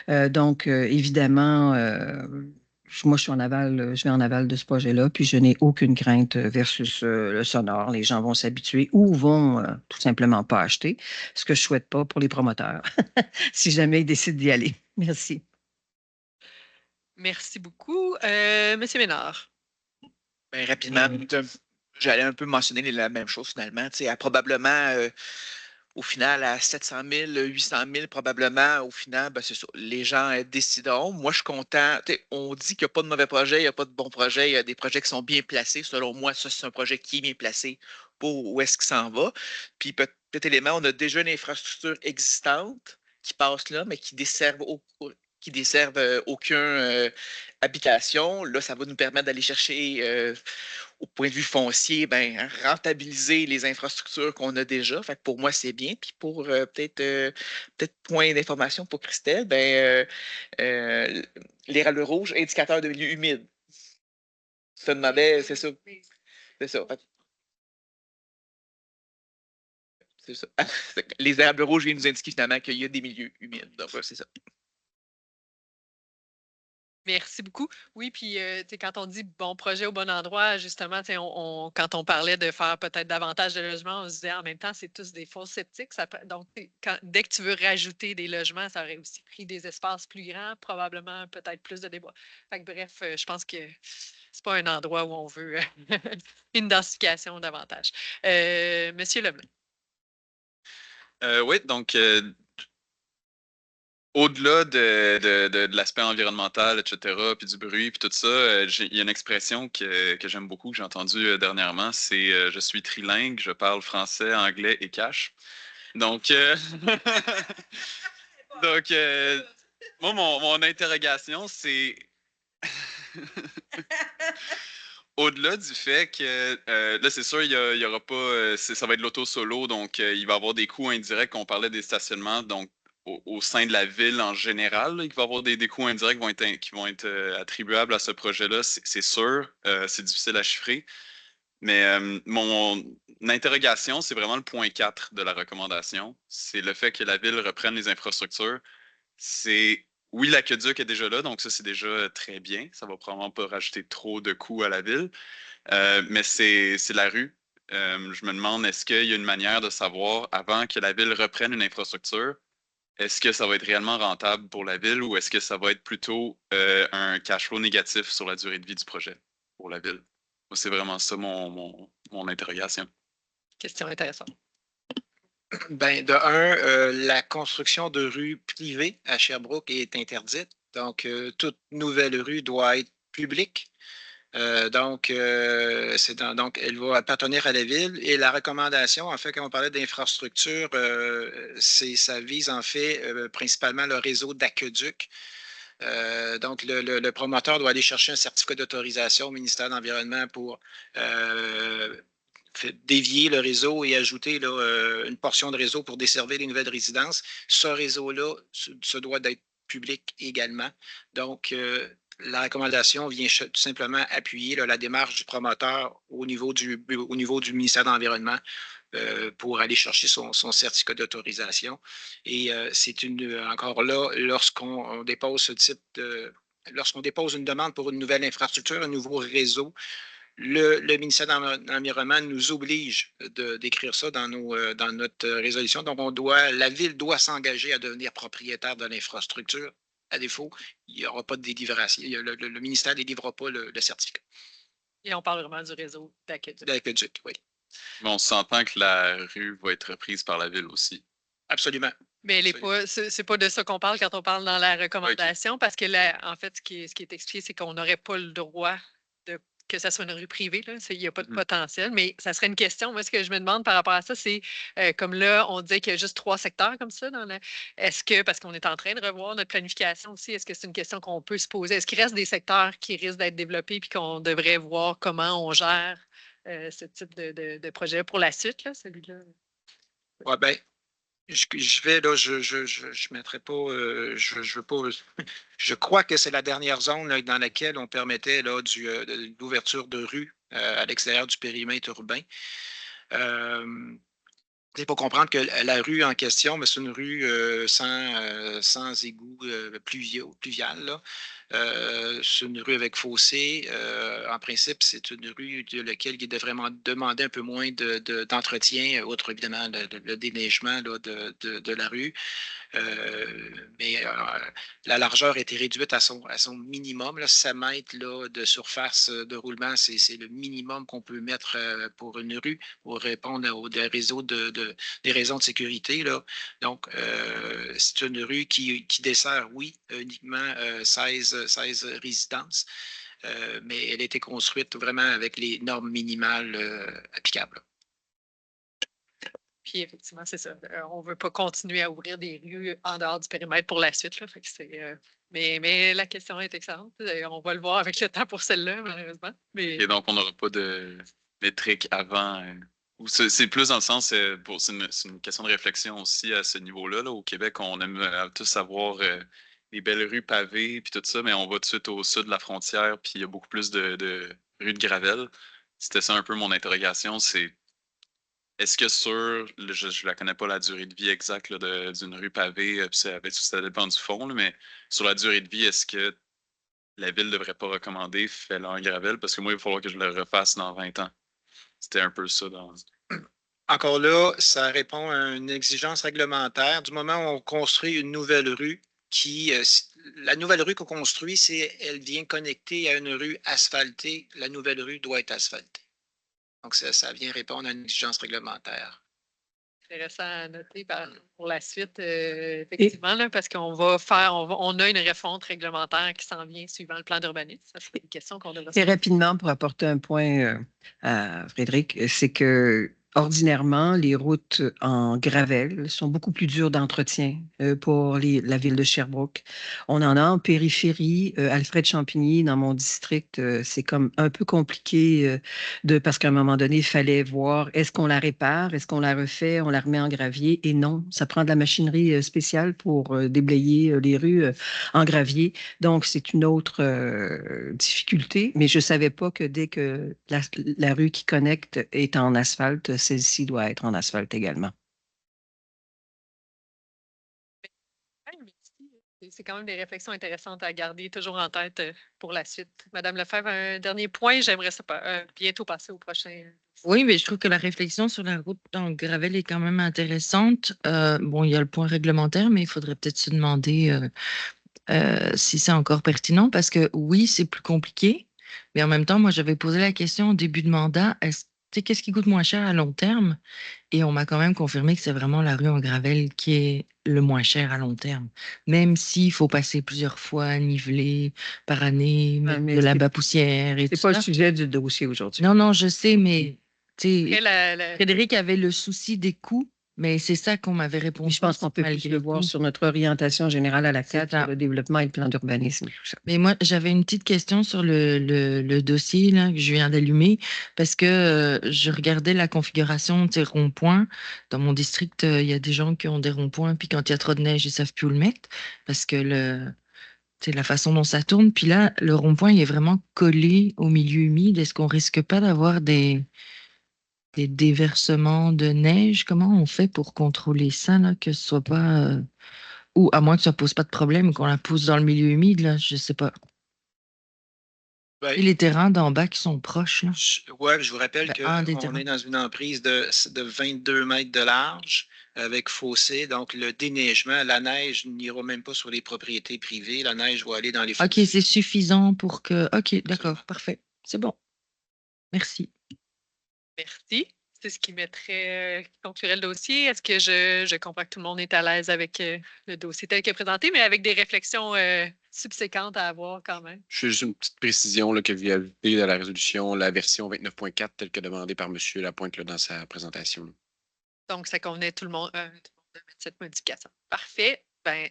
Donc, évidemment, moi, je vais en aval de ce projet-là, puis je n'ai aucune crainte versus le sonore. Les gens vont s'habituer ou vont tout simplement pas acheter, ce que je souhaite pas pour les promoteurs, si jamais ils décident d'y aller. Merci. Merci beaucoup. Monsieur Ménard. Ben, rapidement, j'allais un peu mentionner la même chose finalement. Probablement, au final, à 700 000, 800 000, probablement, au final, ben, c'est ça. Les gens décideront. Moi, je suis content. On dit qu'il n'y a pas de mauvais projet, il n'y a pas de bons projets. Il y a des projets qui sont bien placés. Selon moi, ça, c'est un projet qui est bien placé pour où est-ce qu'il s'en va. Puis, petit élément, on a déjà une infrastructure existante qui passe là, mais qui desservent aucune habitation. Là, ça va nous permettre d'aller chercher, au point de vue foncier, ben, rentabiliser les infrastructures qu'on a déjà. Fait que pour moi, c'est bien. Puis pour peut-être point d'information pour Christelle, ben, l'érable rouge, indicateur de milieu humide. Ça demandait, c'est ça. C'est ça. C'est ça. Les érables rouges viennent nous indiquer finalement qu'il y a des milieux humides. Donc, c'est ça. Merci beaucoup. Oui, puis quand on dit bon projet au bon endroit, justement, quand on parlait de faire peut-être davantage de logements, on se disait en même temps, c'est tous des fosses sceptiques. Donc, dès que tu veux rajouter des logements, ça aurait aussi pris des espaces plus grands, probablement peut-être plus de débats. Fait que, bref, je pense que c'est pas un endroit où on veut une densification davantage. Monsieur Leblanc. Oui, donc au-delà de l'aspect environnemental, etc., puis du bruit, puis tout ça, il y a une expression que j'aime beaucoup, que j'ai entendue dernièrement, c'est je suis trilingue, je parle français, anglais et cash. Donc, donc moi, mon interrogation, c'est au-delà du fait que, là, c'est sûr, il y aura pas, ça va être l'auto-solo, donc il va y avoir des coûts indirects. On parlait des stationnements, donc au sein de la ville en général, là, il va y avoir des coûts indirects qui vont être attribuables à ce projet-là, c'est sûr. C'est difficile à chiffrer. Mais mon interrogation, c'est vraiment le point 4 de la recommandation. C'est le fait que la ville reprenne les infrastructures. Oui, l'aqueduc est déjà là, donc ça, c'est déjà très bien. Ça va probablement pas rajouter trop de coûts à la ville. Mais c'est la rue. Je me demande, est-ce qu'il y a une manière de savoir, avant que la ville reprenne une infrastructure, est-ce que ça va être réellement rentable pour la ville ou est-ce que ça va être plutôt un cash flow négatif sur la durée de vie du projet pour la ville? Moi, c'est vraiment ça mon interrogation. Question intéressante. Ben, de un, la construction de rues privées à Sherbrooke est interdite. Donc, toute nouvelle rue doit être publique. Donc, elle va appartenir à la ville. Et la recommandation, en fait, quand on parlait d'infrastructure, ça vise en fait principalement le réseau d'aqueduc. Donc, le promoteur doit aller chercher un certificat d'autorisation au ministère de l'Environnement pour dévier le réseau et ajouter là, une portion de réseau pour desservir les nouvelles résidences. Ce réseau-là se doit d'être public également. Donc, la recommandation vient tout simplement appuyer là, la démarche du promoteur au niveau du ministère de l'Environnement pour aller chercher son certificat d'autorisation. Et c'est encore là, lorsqu'on dépose ce type lorsqu'on dépose une demande pour une nouvelle infrastructure, un nouveau réseau, le ministère de l'Environnement nous oblige d'écrire ça dans notre résolution. Donc, la ville doit s'engager à devenir propriétaire de l'infrastructure. À défaut, il n'y aura pas de délivration. Le ministère ne délivrera pas le certificat. Et on parle vraiment du réseau d'aqueduc. D'aqueduc, oui. Mais on s'entend que la rue va être reprise par la ville aussi. Absolument. Mais c'est pas de ça qu'on parle quand on parle dans la recommandation, parce que là, en fait, ce qui est expliqué, c'est qu'on n'aurait pas le droit que ça soit une rue privée. Il n'y a pas de potentiel, mais ça serait une question. Moi, ce que je me demande par rapport à ça, c'est comme là, on dit qu'il y a juste 3 secteurs comme ça. Est-ce que, parce qu'on est en train de revoir notre planification aussi, est-ce que c'est une question qu'on peut se poser? Est-ce qu'il reste des secteurs qui risquent d'être développés puis qu'on devrait voir comment on gère ce type de projet pour la suite, là, celui-là? Oui, bien, je vais là, je mettrai pas, je veux pas. Je crois que c'est la dernière zone là, dans laquelle on permettait là, l'ouverture de rues à l'extérieur du périmètre urbain. Il faut comprendre que la rue en question, c'est une rue sans égout pluvial. Là. C'est une rue avec fossé. En principe, c'est une rue de laquelle il devrait demander un peu moins d'entretien, outre évidemment le déneigement là, de la rue. Mais la largeur a été réduite à son minimum. Là, 5 mètres là, de surface de roulement, c'est le minimum qu'on peut mettre pour une rue pour répondre aux des raisons de sécurité. Là. Donc, c'est une rue qui dessert, oui, uniquement 16 résidences, mais elle a été construite vraiment avec les normes minimales applicables. Puis effectivement, c'est ça. On ne veut pas continuer à ouvrir des rues en dehors du périmètre pour la suite. Là. Fait que mais la question est excellente. On va le voir avec le temps pour celle-là, malheureusement. Et donc, on n'aura pas de métrique avant. C'est plus dans le sens, c'est une question de réflexion aussi à ce niveau-là. Là. Au Québec, on aime tous avoir les belles rues pavées puis tout ça, mais on va tout de suite au sud de la frontière, puis il y a beaucoup plus de rues de gravelle. C'était ça un peu mon interrogation, c'est est-ce que je la connais pas la durée de vie exacte d'une rue pavée, puis ça dépend du fond, là, mais sur la durée de vie, est-ce que la ville ne devrait pas recommander fais-le en gravelle? Parce que moi, il va falloir que je le refasse dans 20 ans. C'était un peu ça. Encore là, ça répond à une exigence réglementaire. Du moment où on construit une nouvelle rue, la nouvelle rue qu'on construit, elle vient connecter à une rue asphaltée. La nouvelle rue doit être asphaltée. Donc, ça vient répondre à une exigence réglementaire. Intéressant à noter pour la suite, effectivement, là, parce qu'on on a une refonte réglementaire qui s'en vient suivant le plan d'urbanisme. Ça, c'est une question qu'on devrait se poser. Et rapidement, pour apporter un point à Frédéric, c'est que ordinairement, les routes en gravelle sont beaucoup plus dures d'entretien pour la ville de Sherbrooke. On en a en périphérie, Alfred Champigny, dans mon district, c'est comme un peu compliqué parce qu'à un moment donné, il fallait voir est-ce qu'on la répare, est-ce qu'on la refait, on la remet en gravier, et non, ça prend de la machinerie spéciale pour déblayer les rues en gravier. Donc, c'est une autre difficulté, mais je ne savais pas que dès que la rue qui connecte est en asphalte, celle-ci doit être en asphalte également. C'est quand même des réflexions intéressantes à garder toujours en tête pour la suite. Madame Lefebvre, un dernier point. J'aimerais ça bientôt passer au prochain. Oui, mais je trouve que la réflexion sur la route dans le gravel est quand même intéressante. Bon, il y a le point réglementaire, mais il faudrait peut-être se demander si c'est encore pertinent, parce que oui, c'est plus compliqué, mais en même temps, moi, j'avais posé la question au début de mandat, est-ce sais, qu'est-ce qui coûte moins cher à long terme? Et on m'a quand même confirmé que c'est vraiment la rue en gravel qui est le moins cher à long terme. Même s'il faut passer plusieurs fois, niveler par année, mettre mais de la c'est bas-poussière et tout pas le ça. sujet du dossier aujourd'hui. Non, je sais, mais tu Après, sais, Frédéric avait le souci des coûts, mais c'est ça qu'on m'avait Puis répondu. je pense qu'on peut plus malgré le voir tout. sur notre orientation générale à la C'est 4 ça. sur le développement et le plan d'urbanisme et tout ça. Mais moi, j'avais une petite question sur le dossier là, que je viens d'allumer, parce que je regardais la configuration de ces ronds-points. Dans mon district, il y a des gens qui ont des ronds-points, puis quand il y a trop de neige, ils savent plus où le mettre, parce que c'est la façon dont ça tourne. Puis là, le rond-point, il est vraiment collé au milieu humide. Est-ce qu'on risque pas d'avoir des déversements de neige? Comment on fait pour contrôler ça, là, que ce soit pas... ou à moins que ça pose pas de problème, qu'on la pousse dans le milieu humide, là, je sais pas. Ben, Et les terrains d'en bas qui sont proches, là. ouais, je vous rappelle Ben, qu'on est dans une emprise de 22 mètres de large avec fossé. Donc, le déneigement, la neige n'ira même pas sur les propriétés privées. La neige va aller dans les OK, fossés. c'est suffisant pour que... OK, d'accord, parfait. C'est bon. Merci. Merci. C'est ce qui mettrait, qui conclurait le dossier. Est-ce que je comprends que tout le monde est à l'aise avec le dossier tel que présenté, mais avec des réflexions subséquentes à avoir quand même? Je fais juste une petite précision là, que vous ajouté dans la résolution, la version 29.4 telle que demandée par M. Lapointe là, dans sa présentation. Donc, ça convenait tout le monde de mettre cette modification. Parfait. Ben,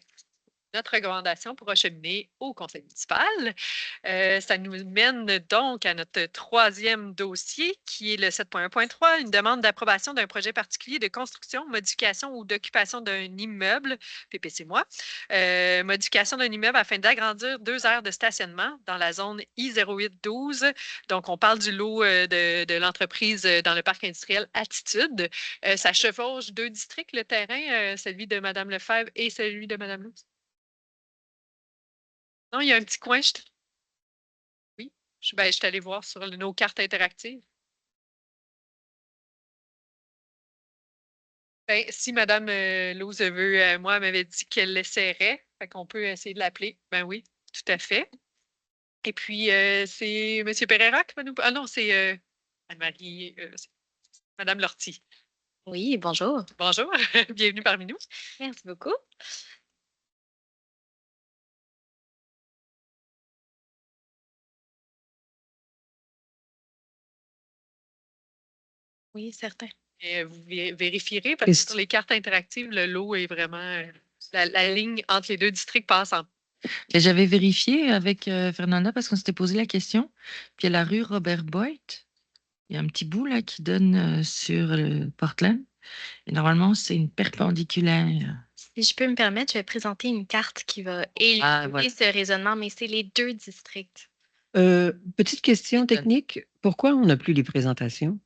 notre recommandation pour acheminer au conseil municipal. Ça nous mène donc à notre troisième dossier qui est le 7.1.3, une demande d'approbation d'un projet particulier de construction, modification ou d'occupation d'un immeuble, PPC moi, modification d'un immeuble afin d'agrandir 2 aires de stationnement dans la zone I0812. Donc, on parle du lot de l'entreprise dans le parc industriel Attitude. Ça chevauche 2 districts, le terrain, celui de Mme Lefebvre et celui de Mme Lou. Non, il y a un petit coin. Oui, je suis allée voir sur nos cartes interactives. Ben, si Mme Lose veut, moi, elle m'avait dit qu'elle l'essaierait. Fait qu'on peut essayer de l'appeler. Ben oui, tout à fait. Et puis, c'est M. Pereira qui va nous... Ah non, c'est Anne-Marie, Mme Lortie. Oui, bonjour. Bonjour, bienvenue parmi nous. Merci beaucoup. Oui, certain. Et vous vérifierez parce que sur les cartes interactives, le lot est vraiment... la ligne entre les 2 districts passe en... J'avais vérifié avec Fernanda parce qu'on s'était posé la question. Puis il y a la rue Robert Boyd. Il y a un petit bout là qui donne sur le Portland. Et normalement, c'est une perpendiculaire. Si je peux me permettre, je vais présenter une carte qui va illustrer voilà. ce raisonnement, mais c'est les 2 districts. Petite question technique. Pourquoi on n'a plus les présentations?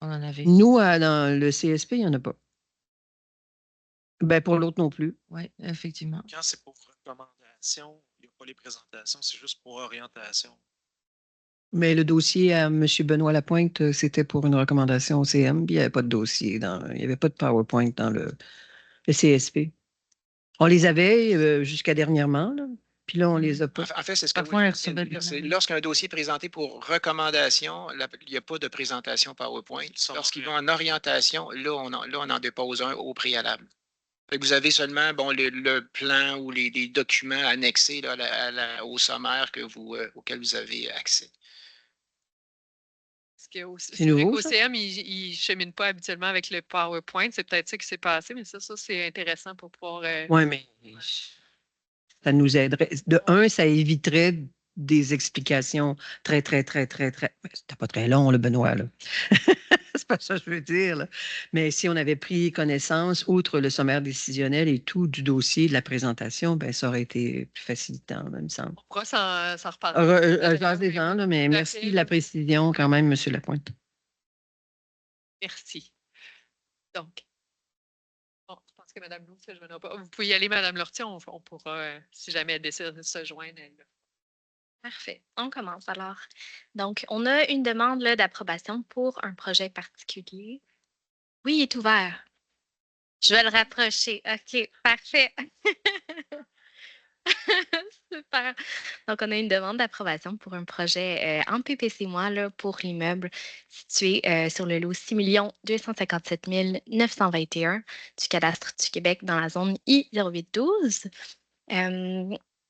On en avait. Nous, dans le CSP, il n'y en a pas. Ben, pour l'autre non plus. Oui, effectivement. Quand c'est pour recommandation, il n'y a pas les présentations, c'est juste pour orientation. Mais le dossier à M. Benoît Lapointe, c'était pour une recommandation au CM, puis il n'y avait pas de dossier, il n'y avait pas de PowerPoint dans le CSP. On les avait jusqu'à dernièrement, là, puis là, on les a pas. En fait, c'est ce que Parfois, vous venez de dire. C'est lorsqu'un dossier est présenté pour recommandation, il n'y a pas de présentation PowerPoint. Lorsqu'il va en orientation, là, on en dépose un au préalable. Fait que vous avez seulement le plan ou les documents annexés là, au sommaire auquel vous avez accès. C'est vrai qu'au CM, ils ne cheminent pas habituellement avec le PowerPoint. C'est peut-être ça qui s'est passé, mais ça c'est intéressant pour pouvoir... Oui, mais ça nous aiderait. De un, ça éviterait des explications très... C'était pas très long, le Benoît, là. C'est pas ça que je veux dire, là. Mais si on avait pris connaissance, outre le sommaire décisionnel et tout du dossier, de la présentation, ben ça aurait été plus facilitant, il me semble. On pourra s'en reparler. Des gens, là, mais merci de la précision quand même, M. Lapointe. Merci. Donc, bon, je pense que Mme Lou, ça, je ne pas. Vous pouvez y aller, Mme Lortie, on pourra, si jamais elle décide de se joindre. Parfait. On commence alors. Donc, on a une demande d'approbation pour un projet particulier. Oui, il est ouvert. Je vais le rapprocher. OK, parfait. Super. Donc, on a une demande d'approbation pour un projet en PPC-moi là, pour l'immeuble situé sur le lot 6 257 921 du cadastre du Québec dans la zone I-0812.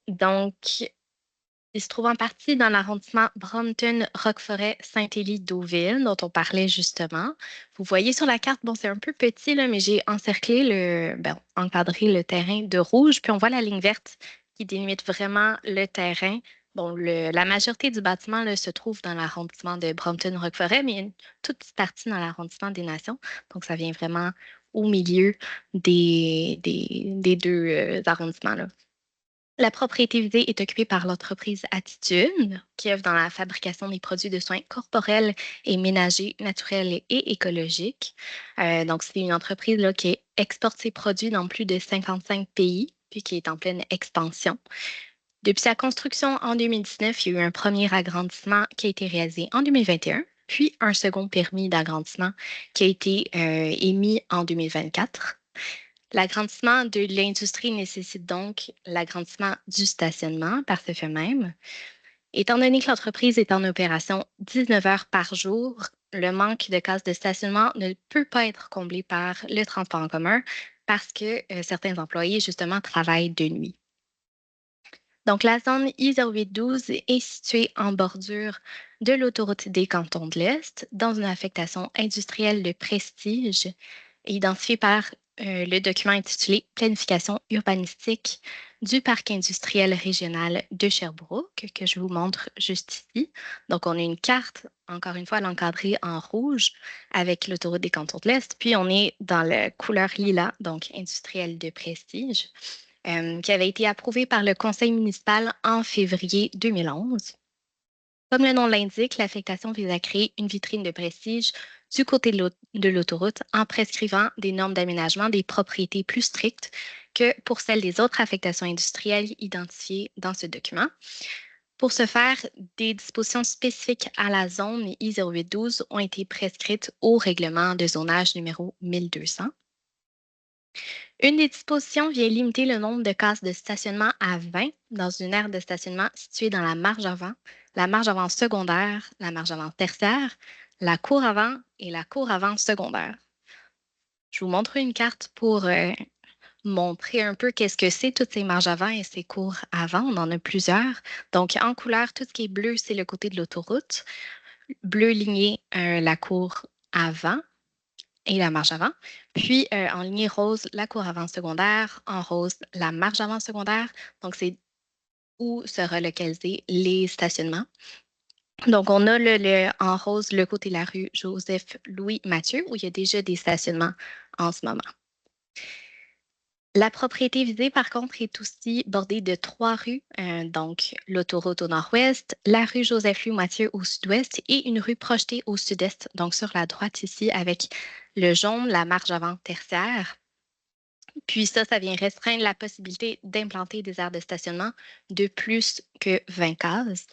Donc, il se trouve en partie dans l'arrondissement Brompton-Roqueforest-Saint-Élie-Deauville, dont on parlait justement. Vous voyez sur la carte, bon, c'est un peu petit, là, mais j'ai encerclé encadré le terrain de rouge, puis on voit la ligne verte qui délimite vraiment le terrain. Bon, la majorité du bâtiment là, se trouve dans l'arrondissement de Brompton-Roqueforest, mais il y a une toute petite partie dans l'arrondissement des Nations. Donc, ça vient vraiment au milieu des deux arrondissements, là. La propriété visée est occupée par l'entreprise Attitude, qui œuvre dans la fabrication des produits de soins corporels et ménagers naturels et écologiques. Donc, c'est une entreprise là, qui exporte ses produits dans plus de 55 pays, puis qui est en pleine expansion. Depuis sa construction en 2019, il y a eu un premier agrandissement qui a été réalisé en 2021, puis un second permis d'agrandissement qui a été émis en 2024. L'agrandissement de l'industrie nécessite donc l'agrandissement du stationnement par ce fait même. Étant donné que l'entreprise est en opération 19 heures par jour, le manque de cases de stationnement ne peut pas être comblé par le transport en commun parce que certains employés, justement, travaillent de nuit. Donc, la zone I-0812 est située en bordure de l'autoroute des Cantons de l'Est, dans une affectation industrielle de prestige, identifiée par le document intitulé Planification urbanistique du parc industriel régional de Sherbrooke, que je vous montre juste ici. Donc, on a une carte, encore une fois, l'encadrée en rouge avec l'autoroute des Cantons de l'Est, puis on est dans la couleur lilas, donc industriel de prestige, qui avait été approuvée par le conseil municipal en février 2011. Comme le nom l'indique, l'affectation vise à créer une vitrine de prestige du côté de l'autoroute en prescrivant des normes d'aménagement des propriétés plus strictes que pour celles des autres affectations industrielles identifiées dans ce document. Pour ce faire, des dispositions spécifiques à la zone I-0812 ont été prescrites au règlement de zonage numéro 1200. Une des dispositions vient limiter le nombre de cases de stationnement à 20 dans une aire de stationnement située dans la marge avant secondaire, la marge avant tertiaire, la cour avant et la cour avant secondaire. Je vous montre une carte pour montrer un peu qu'est-ce que c'est toutes ces marges avant et ces cours avant. On en a plusieurs. Donc, en couleur, tout ce qui est bleu, c'est le côté de l'autoroute. Bleu ligné, la cour avant et la marge avant. Puis, en ligne rose, la cour avant secondaire. En rose, la marge avant secondaire. Donc, c'est où sera localisés les stationnements. Donc, on a en rose le côté de la rue Joseph-Louis-Mathieu, où il y a déjà des stationnements en ce moment. La propriété visée, par contre, est aussi bordée de 3 rues, donc l'autoroute au nord-ouest, la rue Joseph-Louis-Mathieu au sud-ouest et une rue projetée au sud-est, donc sur la droite ici, avec le jaune, la marge avant tertiaire. Puis ça vient restreindre la possibilité d'implanter des aires de stationnement de plus que 20 cases.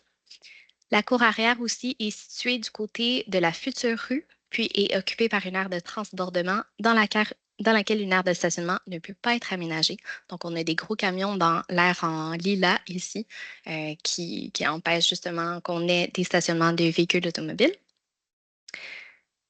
La cour arrière aussi est située du côté de la future rue, puis est occupée par une aire de transbordement dans laquelle une aire de stationnement ne peut pas être aménagée. Donc, on a des gros camions dans l'aire en lilas ici qui empêchent justement qu'on ait des stationnements de véhicules automobiles.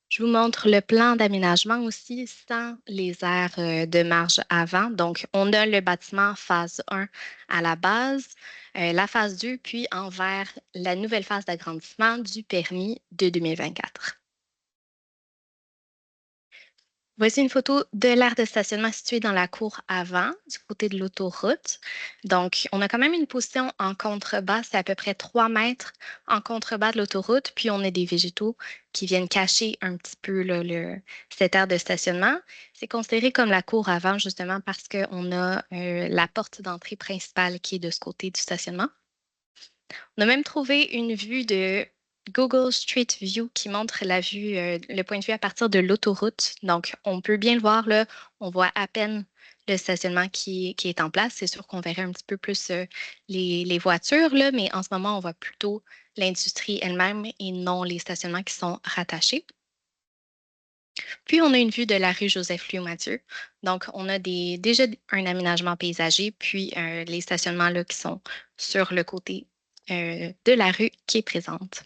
Je vous montre le plan d'aménagement aussi sans les aires de marge avant. Donc, on a le bâtiment phase 1 à la base, la phase 2, puis en vert, la nouvelle phase d'agrandissement du permis de 2024. Voici une photo de l'aire de stationnement située dans la cour avant, du côté de l'autoroute. Donc, on a quand même une position en contrebas, c'est à peu près 3 mètres en contrebas de l'autoroute, puis on a des végétaux qui viennent cacher un petit peu là, cette aire de stationnement. C'est considéré comme la cour avant, justement, parce qu'on a la porte d'entrée principale qui est de ce côté du stationnement. On a même trouvé une vue de Google Street View qui montre la vue, le point de vue à partir de l'autoroute. Donc, on peut bien le voir là, on voit à peine le stationnement qui est en place. C'est sûr qu'on verrait un petit peu plus les voitures, là, mais en ce moment, on voit plutôt l'industrie elle-même et non les stationnements qui sont rattachés. Puis, on a une vue de la rue Joseph-Louis-Mathieu. Donc, on a déjà un aménagement paysager, puis les stationnements là, qui sont sur le côté de la rue qui est présente.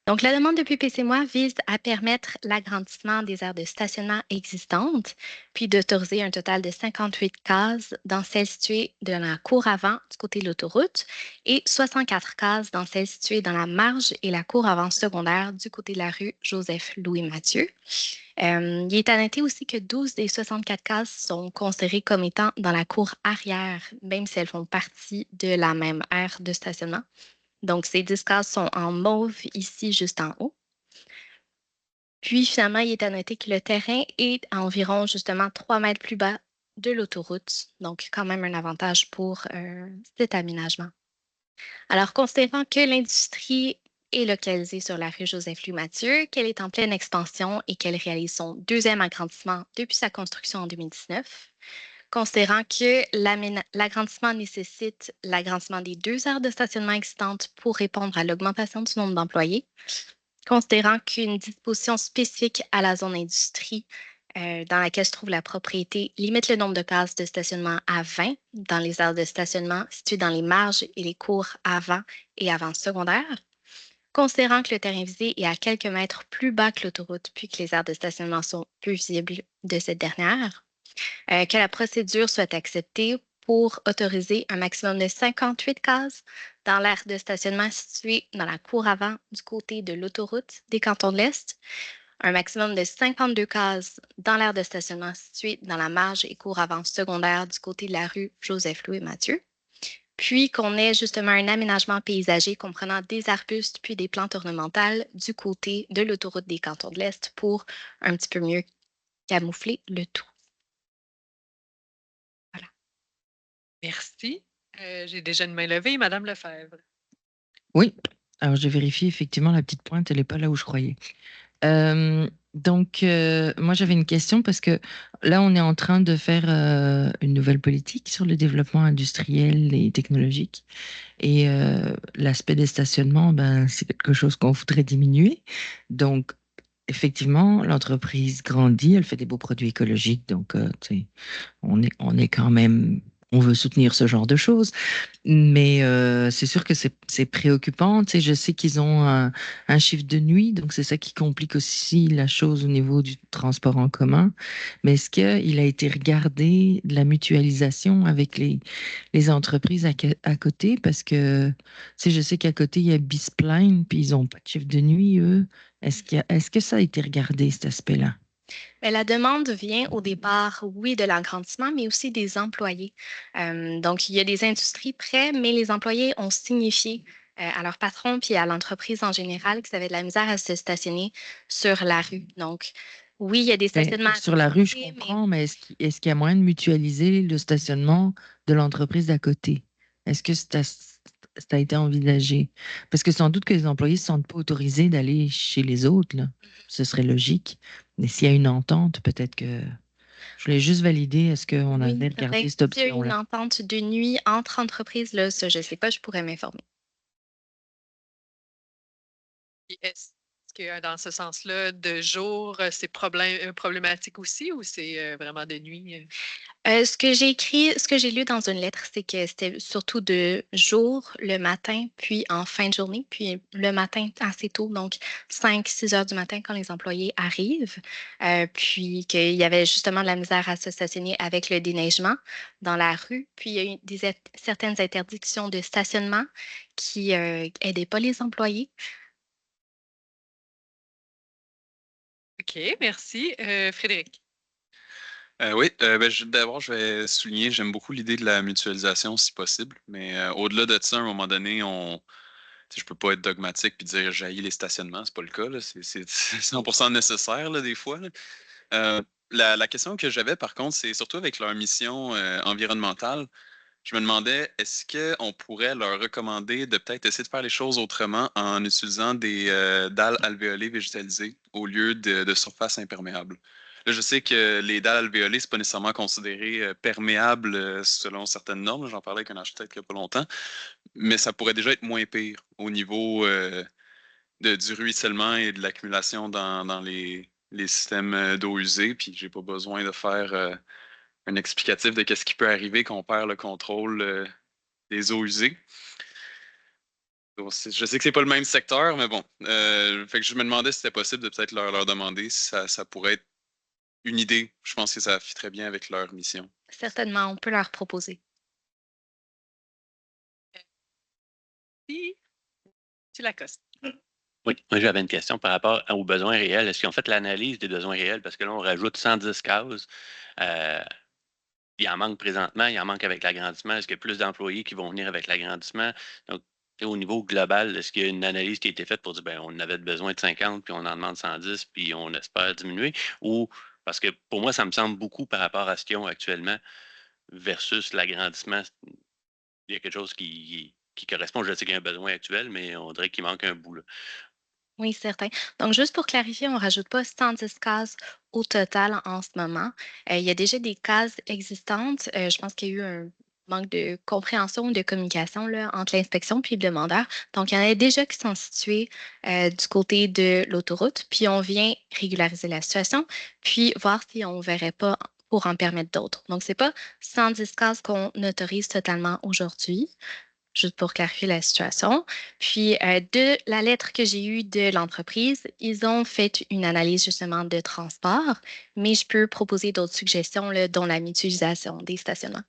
Donc, la demande de PPC-moi vise à permettre l'agrandissement des aires de stationnement existantes, puis d'autoriser un total de 58 cases dans celles situées dans la cour avant du côté de l'autoroute et 64 cases dans celles situées dans la marge et la cour avant secondaire du côté de la rue Joseph-Louis-Mathieu. Il est à noter aussi que 12 des 64 cases sont considérées comme étant dans la cour arrière, même si elles font partie de la même aire de stationnement. Donc, ces 10 cases sont en mauve ici, juste en haut. Puis, finalement, il est à noter que le terrain est à environ, justement, 3 mètres plus bas de l'autoroute. Donc, quand même un avantage pour cet aménagement. Alors, considérant que l'industrie est localisée sur la rue Joseph-Louis-Mathieu, qu'elle est en pleine expansion et qu'elle réalise son deuxième agrandissement depuis sa construction en 2019, considérant que l'agrandissement nécessite l'agrandissement des 2 aires de stationnement existantes pour répondre à l'augmentation du nombre d'employés, considérant qu'une disposition spécifique à la zone industrie dans laquelle se trouve la propriété limite le nombre de cases de stationnement à 20 dans les aires de stationnement situées dans les marges et les cours avant et avant secondaires, considérant que le terrain visé est à quelques mètres plus bas que l'autoroute puis que les aires de stationnement sont peu visibles de cette dernière, que la procédure soit acceptée pour autoriser un maximum de 58 cases dans l'aire de stationnement située dans la cour avant du côté de l'autoroute des Cantons de l'Est, un maximum de 52 cases dans l'aire de stationnement située dans la marge et cour avant secondaire du côté de la rue Joseph-Louis-Mathieu, puis qu'on ait justement un aménagement paysager comprenant des arbustes puis des plantes ornementales du côté de l'autoroute des Cantons de l'Est pour un petit peu mieux camoufler le tout. Merci. J'ai déjà une main levée, Madame Lefebvre. Oui. Alors, j'ai vérifié, effectivement, la petite pointe, elle n'est pas là où je croyais. Donc, moi, j'avais une question parce que là, on est en train de faire une nouvelle politique sur le développement industriel et technologique. Et l'aspect des stationnements, ben, c'est quelque chose qu'on voudrait diminuer. Donc, effectivement, l'entreprise grandit, elle fait des beaux produits écologiques. Donc, tu sais, on est quand même... On veut soutenir ce genre de choses, mais c'est sûr que c'est préoccupant. Tu sais, je sais qu'ils ont un chiffre de nuit, donc c'est ça qui complique aussi la chose au niveau du transport en commun. Mais est-ce qu'il a été regardé de la mutualisation avec les entreprises à côté? Parce que, tu sais, je sais qu'à côté, il y a Bispline, puis ils n'ont pas de chiffre de nuit, eux. Est-ce que ça a été regardé, cet aspect-là? Mais la demande vient au départ, oui, de l'agrandissement, mais aussi des employés. Donc, il y a des industries prêtes, mais les employés ont signifié à leur patron puis à l'entreprise en général qu'ils avaient de la misère à se stationner sur la rue. Donc, oui, il y a des Ben, stationnements sur la rue, je accessibles, mais comprends, mais est-ce qu'il y a moyen de mutualiser le stationnement de l'entreprise d'à côté? Est-ce que ça a été envisagé? Parce que sans doute que les employés ne se sentent pas autorisés d'aller chez les autres, là. Ce serait logique. Mais s'il y a une entente, peut-être que... Je voulais juste valider, est-ce qu'on oui, avait c'est vrai. regardé cette S'il y a une option-là? entente de nuit entre entreprises, là, ça, je ne sais pas, je pourrais m'informer. Puis est-ce que dans ce sens-là, de jour, c'est problématique aussi ou c'est vraiment de nuit? Ce que j'ai lu dans une lettre, c'est que c'était surtout de jour, le matin, puis en fin de journée, puis le matin assez tôt, donc 5-6 heures du matin quand les employés arrivent, puis qu'il y avait justement de la misère à se stationner avec le déneigement dans la rue, puis il y a eu certaines interdictions de stationnement qui n'aidaient pas les employés. OK, merci. Frédéric. Oui, d'abord, je vais souligner, j'aime beaucoup l'idée de la mutualisation si possible, mais au-delà de ça, à un moment donné, je peux pas être dogmatique et dire j'haïs les stationnements, c'est pas le cas, là, c'est 100% nécessaire là, des fois, là. La question que j'avais par contre, c'est surtout avec leur mission environnementale. Je me demandais, est-ce qu'on pourrait leur recommander de peut-être essayer de faire les choses autrement en utilisant des dalles alvéolées végétalisées au lieu de surfaces imperméables? Là, je sais que les dalles alvéolées, c'est pas nécessairement considéré perméable selon certaines normes. J'en parlais avec un architecte il n'y a pas longtemps, mais ça pourrait déjà être moins pire au niveau du ruissellement et de l'accumulation dans les systèmes d'eau usée, puis j'ai pas besoin de faire un explicatif de qu'est-ce qui peut arriver quand on perd le contrôle des eaux usées. Donc, je sais que c'est pas le même secteur, mais bon. Fait que je me demandais si c'était possible de peut-être leur demander si ça pourrait être une idée. Je pense que ça fit très bien avec leur mission. Certainement, on peut leur proposer. Puis, tu Lacoste. Oui, moi j'avais une question par rapport aux besoins réels. Est-ce qu'ils ont fait l'analyse des besoins réels? Parce que là, on rajoute 110 cases. Il en manque présentement, il en manque avec l'agrandissement. Est-ce qu'il y a plus d'employés qui vont venir avec l'agrandissement? Donc, au niveau global, est-ce qu'il y a une analyse qui a été faite pour dire ben, on avait besoin de 50, puis on en demande 110, puis on espère diminuer? Ou parce que pour moi, ça me semble beaucoup par rapport à ce qu'ils ont actuellement versus l'agrandissement. Il y a quelque chose qui correspond. Je sais qu'il y a un besoin actuel, mais on dirait qu'il manque un bout, là. Oui, certain. Donc, juste pour clarifier, on ne rajoute pas 110 cases au total en ce moment. Il y a déjà des cases existantes. Je pense qu'il y a eu un manque de compréhension, de communication là, entre l'inspection puis le demandeur. Donc, il y en a déjà qui sont situés du côté de l'autoroute, puis on vient régulariser la situation, puis voir si on ne verrait pas pour en permettre d'autres. Donc, ce n'est pas 110 cases qu'on autorise totalement aujourd'hui, juste pour clarifier la situation. Puis, de la lettre que j'ai eue de l'entreprise, ils ont fait une analyse justement de transport, mais je peux proposer d'autres suggestions, là, dont la mutualisation des stationnements.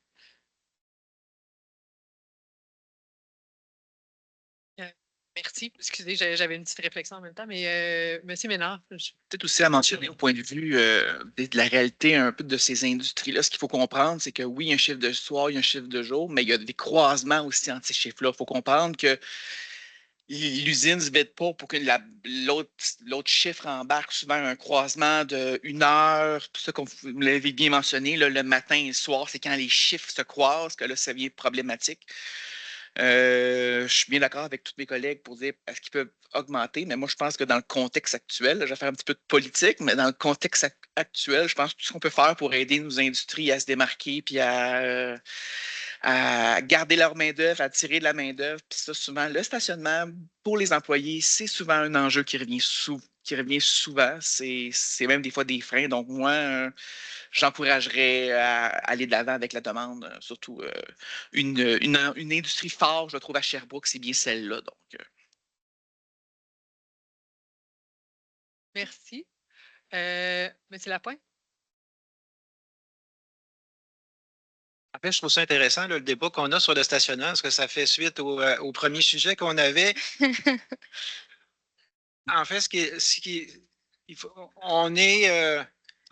Merci. Excusez, j'avais une petite réflexion en même temps, mais Monsieur Ménard. Peut-être aussi à mentionner au point de vue de la réalité un peu de ces industries-là. Ce qu'il faut comprendre, c'est que oui, il y a un chiffre de soir, il y a un chiffre de jour, mais il y a des croisements aussi entre ces chiffres-là. Il faut comprendre que l'usine ne se vide pas pour que l'autre chiffre embarque souvent un croisement de 1 heure. Tout ça, comme vous l'avez bien mentionné, là, le matin et le soir, c'est quand les chiffres se croisent que là, ça devient problématique. Je suis bien d'accord avec tous mes collègues pour dire est-ce qu'ils peuvent augmenter, mais moi, je pense que dans le contexte actuel, je vais faire un petit peu de politique, mais dans le contexte actuel, je pense que tout ce qu'on peut faire pour aider nos industries à se démarquer puis à garder leur main-d'œuvre, à attirer de la main-d'œuvre. Puis ça, souvent, le stationnement pour les employés, c'est souvent un enjeu qui revient souvent. C'est même des fois des freins. Donc, moi, j'encouragerais à aller de l'avant avec la demande, surtout une industrie forte, je trouve, à Sherbrooke, c'est bien celle-là. Donc, Merci. Monsieur Lapointe? En fait, je trouve ça intéressant, là, le débat qu'on a sur le stationnement, parce que ça fait suite au premier sujet qu'on avait. En fait,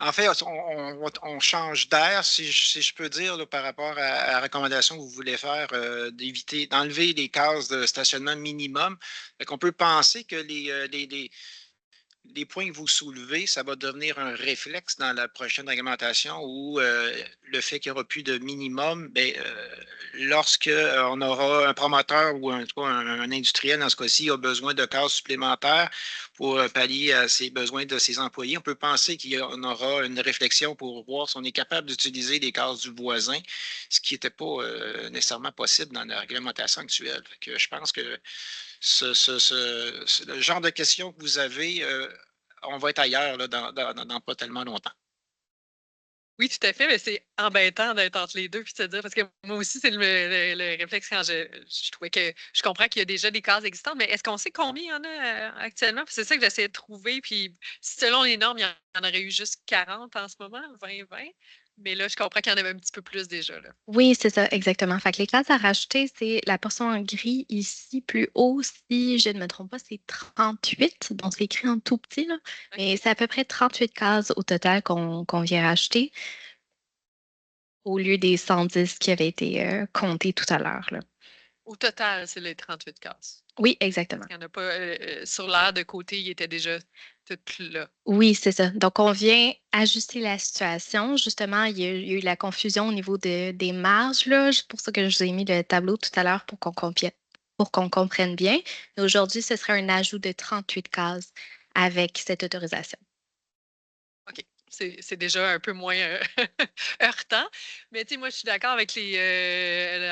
en fait, on change d'air, si je peux dire, là, par rapport à la recommandation que vous voulez faire d'enlever les cases de stationnement minimum. On peut penser que les points que vous soulevez, ça va devenir un réflexe dans la prochaine réglementation où le fait qu'il n'y aura plus de minimum, lorsque on aura un promoteur ou un industriel, dans ce cas-ci, a besoin de cases supplémentaires pour pallier à ses besoins de ses employés, on peut penser qu'il y en aura une réflexion pour voir si on est capable d'utiliser les cases du voisin, ce qui n'était pas nécessairement possible dans la réglementation actuelle. Je pense que le genre de questions que vous avez, on va être ailleurs là, dans pas tellement longtemps. Oui, tout à fait, mais c'est embêtant d'être entre les deux puis de se dire, parce que moi aussi, c'est le réflexe quand je trouvais que je comprends qu'il y a déjà des cases existantes, mais est-ce qu'on sait combien il y en a actuellement? Puis c'est ça que j'essaie de trouver. Puis selon les normes, il y en aurait eu juste 40 en ce moment, 20. Mais là, je comprends qu'il y en avait un petit peu plus déjà. Là. Oui, c'est ça, exactement. Fait que les cases à rajouter, c'est la portion en gris ici, plus haut, si je ne me trompe pas, c'est 38. Donc, c'est écrit en tout petit, là. Mais c'est à peu près 38 cases au total qu'on vient rajouter au lieu des 110 qui avaient été comptés tout à l'heure, là. Au total, c'est les 38 cases. Oui, exactement. Il n'y en a pas sur l'air de côté, il était déjà tout là. Oui, c'est ça. Donc, on vient ajuster la situation. Justement, il y a eu la confusion au niveau des marges, là. C'est pour ça que je vous ai mis le tableau tout à l'heure pour qu'on comprenne bien. Et aujourd'hui, ce serait un ajout de 38 cases avec cette autorisation. OK. c'est déjà un peu moins heurtant. Mais moi, je suis d'accord avec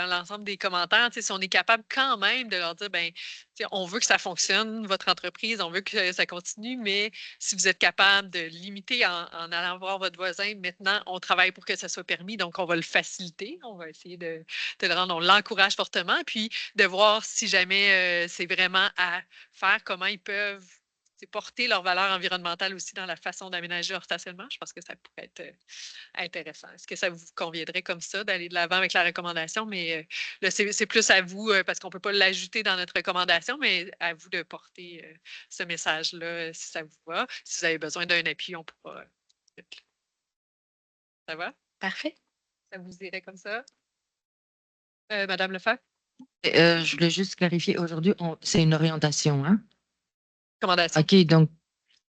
l'ensemble des commentaires. Si on est capable quand même de leur dire, ben, on veut que ça fonctionne, votre entreprise, on veut que ça continue, mais si vous êtes capable de limiter en allant voir votre voisin, maintenant, on travaille pour que ça soit permis, donc on va le faciliter. On va essayer de le rendre, on l'encourage fortement, puis de voir si jamais c'est vraiment à faire, comment ils peuvent porter leur valeur environnementale aussi dans la façon d'aménager leur stationnement. Je pense que ça pourrait être intéressant. Est-ce que ça vous conviendrait comme ça d'aller de l'avant avec la recommandation? Mais là, c'est plus à vous, parce qu'on ne peut pas l'ajouter dans notre recommandation, mais à vous de porter ce message-là, si ça vous va. Si vous avez besoin d'un appui, on pourra. Ça va? Parfait. Ça vous irait comme ça? Madame Lefebvre? Je voulais juste clarifier, aujourd'hui, c'est une orientation, hein? Recommandation. OK, donc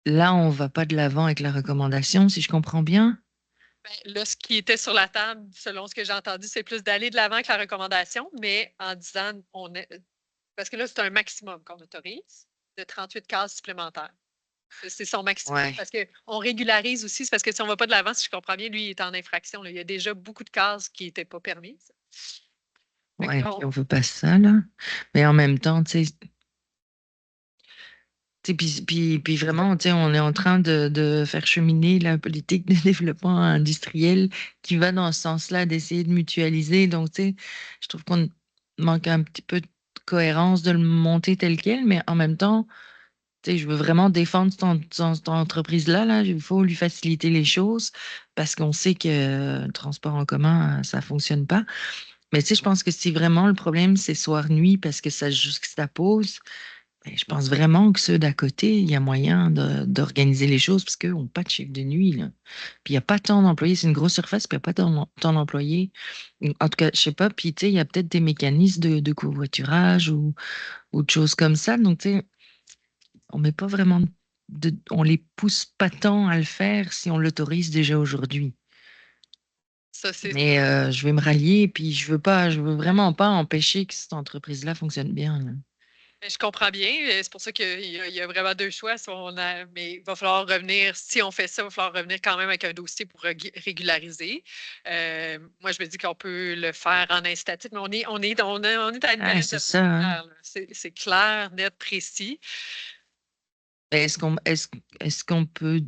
là, on ne va pas de l'avant avec la recommandation, si je comprends bien. Ben, là, ce qui était sur la table, selon ce que j'ai entendu, c'est plus d'aller de l'avant avec la recommandation, mais en disant, parce que là, c'est un maximum qu'on autorise de 38 cases supplémentaires. C'est son maximum. Ouais. Parce qu'on régularise aussi, c'est parce que si on ne va pas de l'avant, si je comprends bien, lui, il est en infraction. Là. Il y a déjà beaucoup de cases qui n'étaient pas permises. Oui, on ne veut pas ça, là. Mais en même temps, tu sais, puis vraiment, on est en train de faire cheminer la politique de développement industriel qui va dans ce sens-là, d'essayer de mutualiser. Donc, je trouve qu'on manque un petit peu de cohérence de le monter tel quel, mais en même temps, je veux vraiment défendre cette entreprise-là. Là. Il faut lui faciliter les choses parce qu'on sait que le transport en commun, ça ne fonctionne pas. Mais je pense que si vraiment le problème, c'est soir-nuit parce que ça juxtapose, je pense vraiment que ceux d'à côté, il y a moyen d'organiser les choses parce qu'ils n'ont pas de chiffre de nuit. Là. Puis il n'y a pas tant d'employés. C'est une grosse surface, puis il n'y a pas tant d'employés. En tout cas, je ne sais pas. Puis il y a peut-être des mécanismes de covoiturage ou de choses comme ça. Donc, on met pas vraiment on les pousse pas tant à le faire si on l'autorise déjà aujourd'hui. Ça, c'est Mais je vais me rallier, puis je veux vraiment pas empêcher que cette entreprise-là fonctionne bien. Là. Je comprends bien. C'est pour ça qu'il y a vraiment deux choix. Mais il va falloir revenir, si on fait ça, il va falloir revenir quand même avec un dossier pour régulariser. Moi, je me dis qu'on peut le faire en incitatif, mais on est à une manette c'est ça. Hein. C'est clair, net, précis. Est-ce qu'on peut,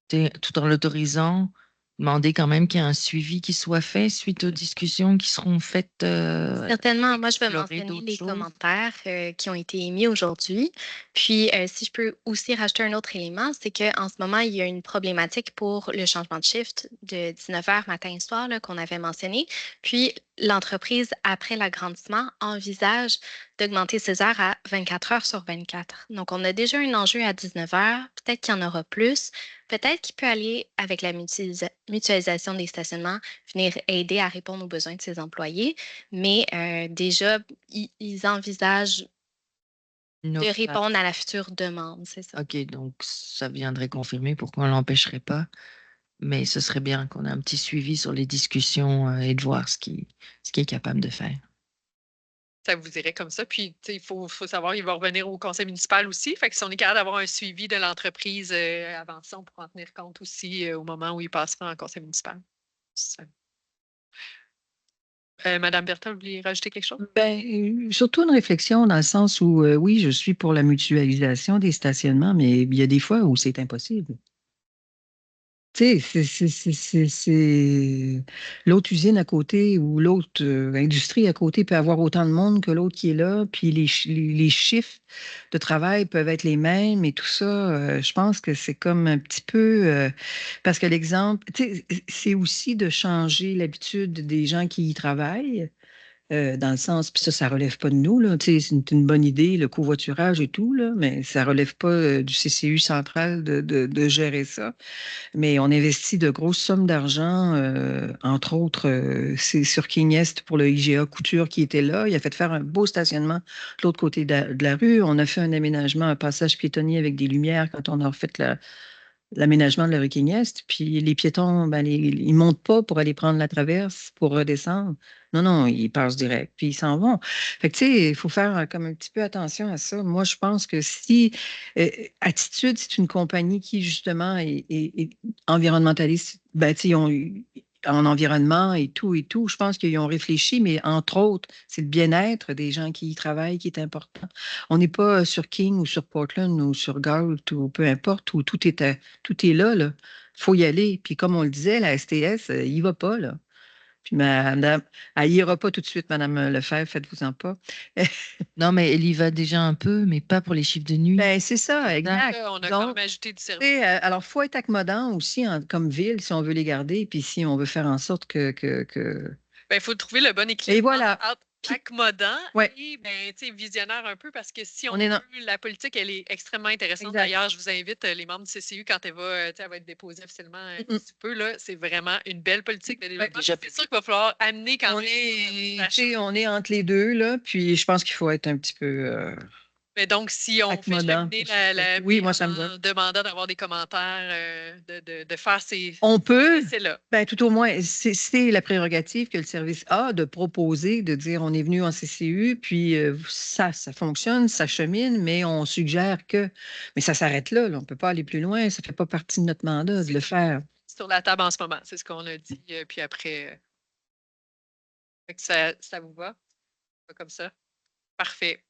tout en l'autorisant, demander quand même qu'il y ait un suivi qui soit fait suite aux discussions qui seront faites? Certainement. Moi, je vais mentionner les commentaires qui ont été émis aujourd'hui. Puis, si je peux aussi rajouter un autre élément, c'est qu'en ce moment, il y a une problématique pour le changement de shift de 19h matin et soir qu'on avait mentionné. Puis, l'entreprise, après l'agrandissement, envisage d'augmenter ses heures à 24 heures sur 24. Donc, on a déjà un enjeu à 19h. Peut-être qu'il y en aura plus. Peut-être qu'il peut aller avec la mutualisation des stationnements, venir aider à répondre aux besoins de ses employés. Mais déjà, ils envisagent de répondre à la future demande, c'est ça. OK, donc ça viendrait confirmer pourquoi on ne l'empêcherait pas. Mais ce serait bien qu'on ait un petit suivi sur les discussions et de voir ce qu'il est capable de faire. Ça vous irait comme ça. Puis, il faut savoir, il va revenir au conseil municipal aussi. Fait que si on est capable d'avoir un suivi de l'entreprise avant ça, on pourra en tenir compte aussi au moment où il passera en conseil municipal. Madame Bertha, vous vouliez rajouter quelque chose? Surtout une réflexion dans le sens où, oui, je suis pour la mutualisation des stationnements, mais il y a des fois où c'est impossible. Tu sais, c'est l'autre usine à côté ou l'autre industrie à côté peut avoir autant de monde que l'autre qui est là, puis les chiffres de travail peuvent être les mêmes et tout ça. Je pense que c'est comme un petit peu parce que l'exemple, tu sais, c'est aussi de changer l'habitude des gens qui y travaillent. Dans le sens, puis ça relève pas de nous, là. Tu sais, c'est une bonne idée, le covoiturage et tout, là, mais ça relève pas du CCU central de gérer ça. Mais on investit de grosses sommes d'argent, entre autres, c'est sur King Est pour le IGA Couture qui était là. Il a fait faire un beau stationnement de l'autre côté de la rue. On a fait un aménagement, un passage piétonnier avec des lumières quand on a refait l'aménagement de la rue King Est. Puis les piétons, ils ne montent pas pour aller prendre la traverse, pour redescendre. Non, ils passent direct, puis ils s'en vont. Fait que, tu sais, il faut faire comme un petit peu attention à ça. Moi, je pense que si Attitude, c'est une compagnie qui, justement, est environnementaliste, ben, tu sais, ils ont eu en environnement et tout, je pense qu'ils ont réfléchi, mais entre autres, c'est le bien-être des gens qui y travaillent qui est important. On n'est pas sur King ou sur Portland ou sur Galt ou peu importe, où tout est là, là. Il faut y aller. Puis comme on le disait, la STS, il y va pas, là. Puis madame, elle ira pas tout de suite, madame Lefebvre, faites-vous-en pas. Non, mais elle y va déjà un peu, mais pas pour les chiffres de nuit. Ben, c'est ça, exact. On a quand Donc, même ajouté du tu service. sais, alors, il faut être accommodant aussi comme ville si on veut les garder, puis si on veut faire en sorte que... Ben, il faut trouver le bon équilibre Et voilà. entre accommodant Ouais. et ben, tu sais, visionnaire un peu, parce que si on On est veut, dans- la politique, elle est extrêmement intéressante. Exact. D'ailleurs, je vous invite, les membres du CCU, quand elle va être déposée officiellement d'ici peu, là, c'est vraiment une belle politique de développement. déjà- C'est sûr qu'il va falloir amener quand On même. est, tu sais, on est entre les deux, là, puis je pense qu'il faut être un petit peu... Mais donc, si on fait accommodant cheminer pour ça. la Oui, moi, ça me va. en demandant d'avoir des commentaires, de faire ces On peut, essais-là. ben, tout au moins, c'est la prérogative que le service a de proposer, de dire on est venu en CCU, puis ça fonctionne, ça chemine, mais on suggère que. Mais ça s'arrête là, on ne peut pas aller plus loin, ça ne fait pas partie de notre mandat de le faire. C'est sur la table en ce moment, c'est ce qu'on a dit. Puis après, fait que ça vous va? Pas comme ça? Parfait.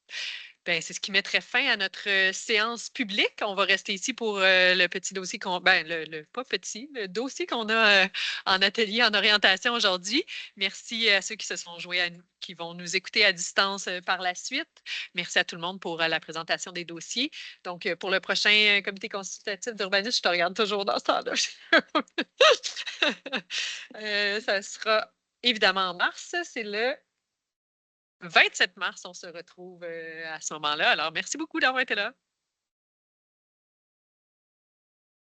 Ben, c'est ce qui mettrait fin à notre séance publique. On va rester ici pour le petit dossier pas petit, le dossier qu'on a en atelier en orientation aujourd'hui. Merci à ceux qui se sont joints à nous, qui vont nous écouter à distance par la suite. Merci à tout le monde pour la présentation des dossiers. Donc, pour le prochain comité consultatif d'urbanisme, je te regarde toujours dans ce temps-là. Ça sera évidemment en mars. C'est le 27 mars, on se retrouve à ce moment-là. Alors, merci beaucoup d'avoir été là.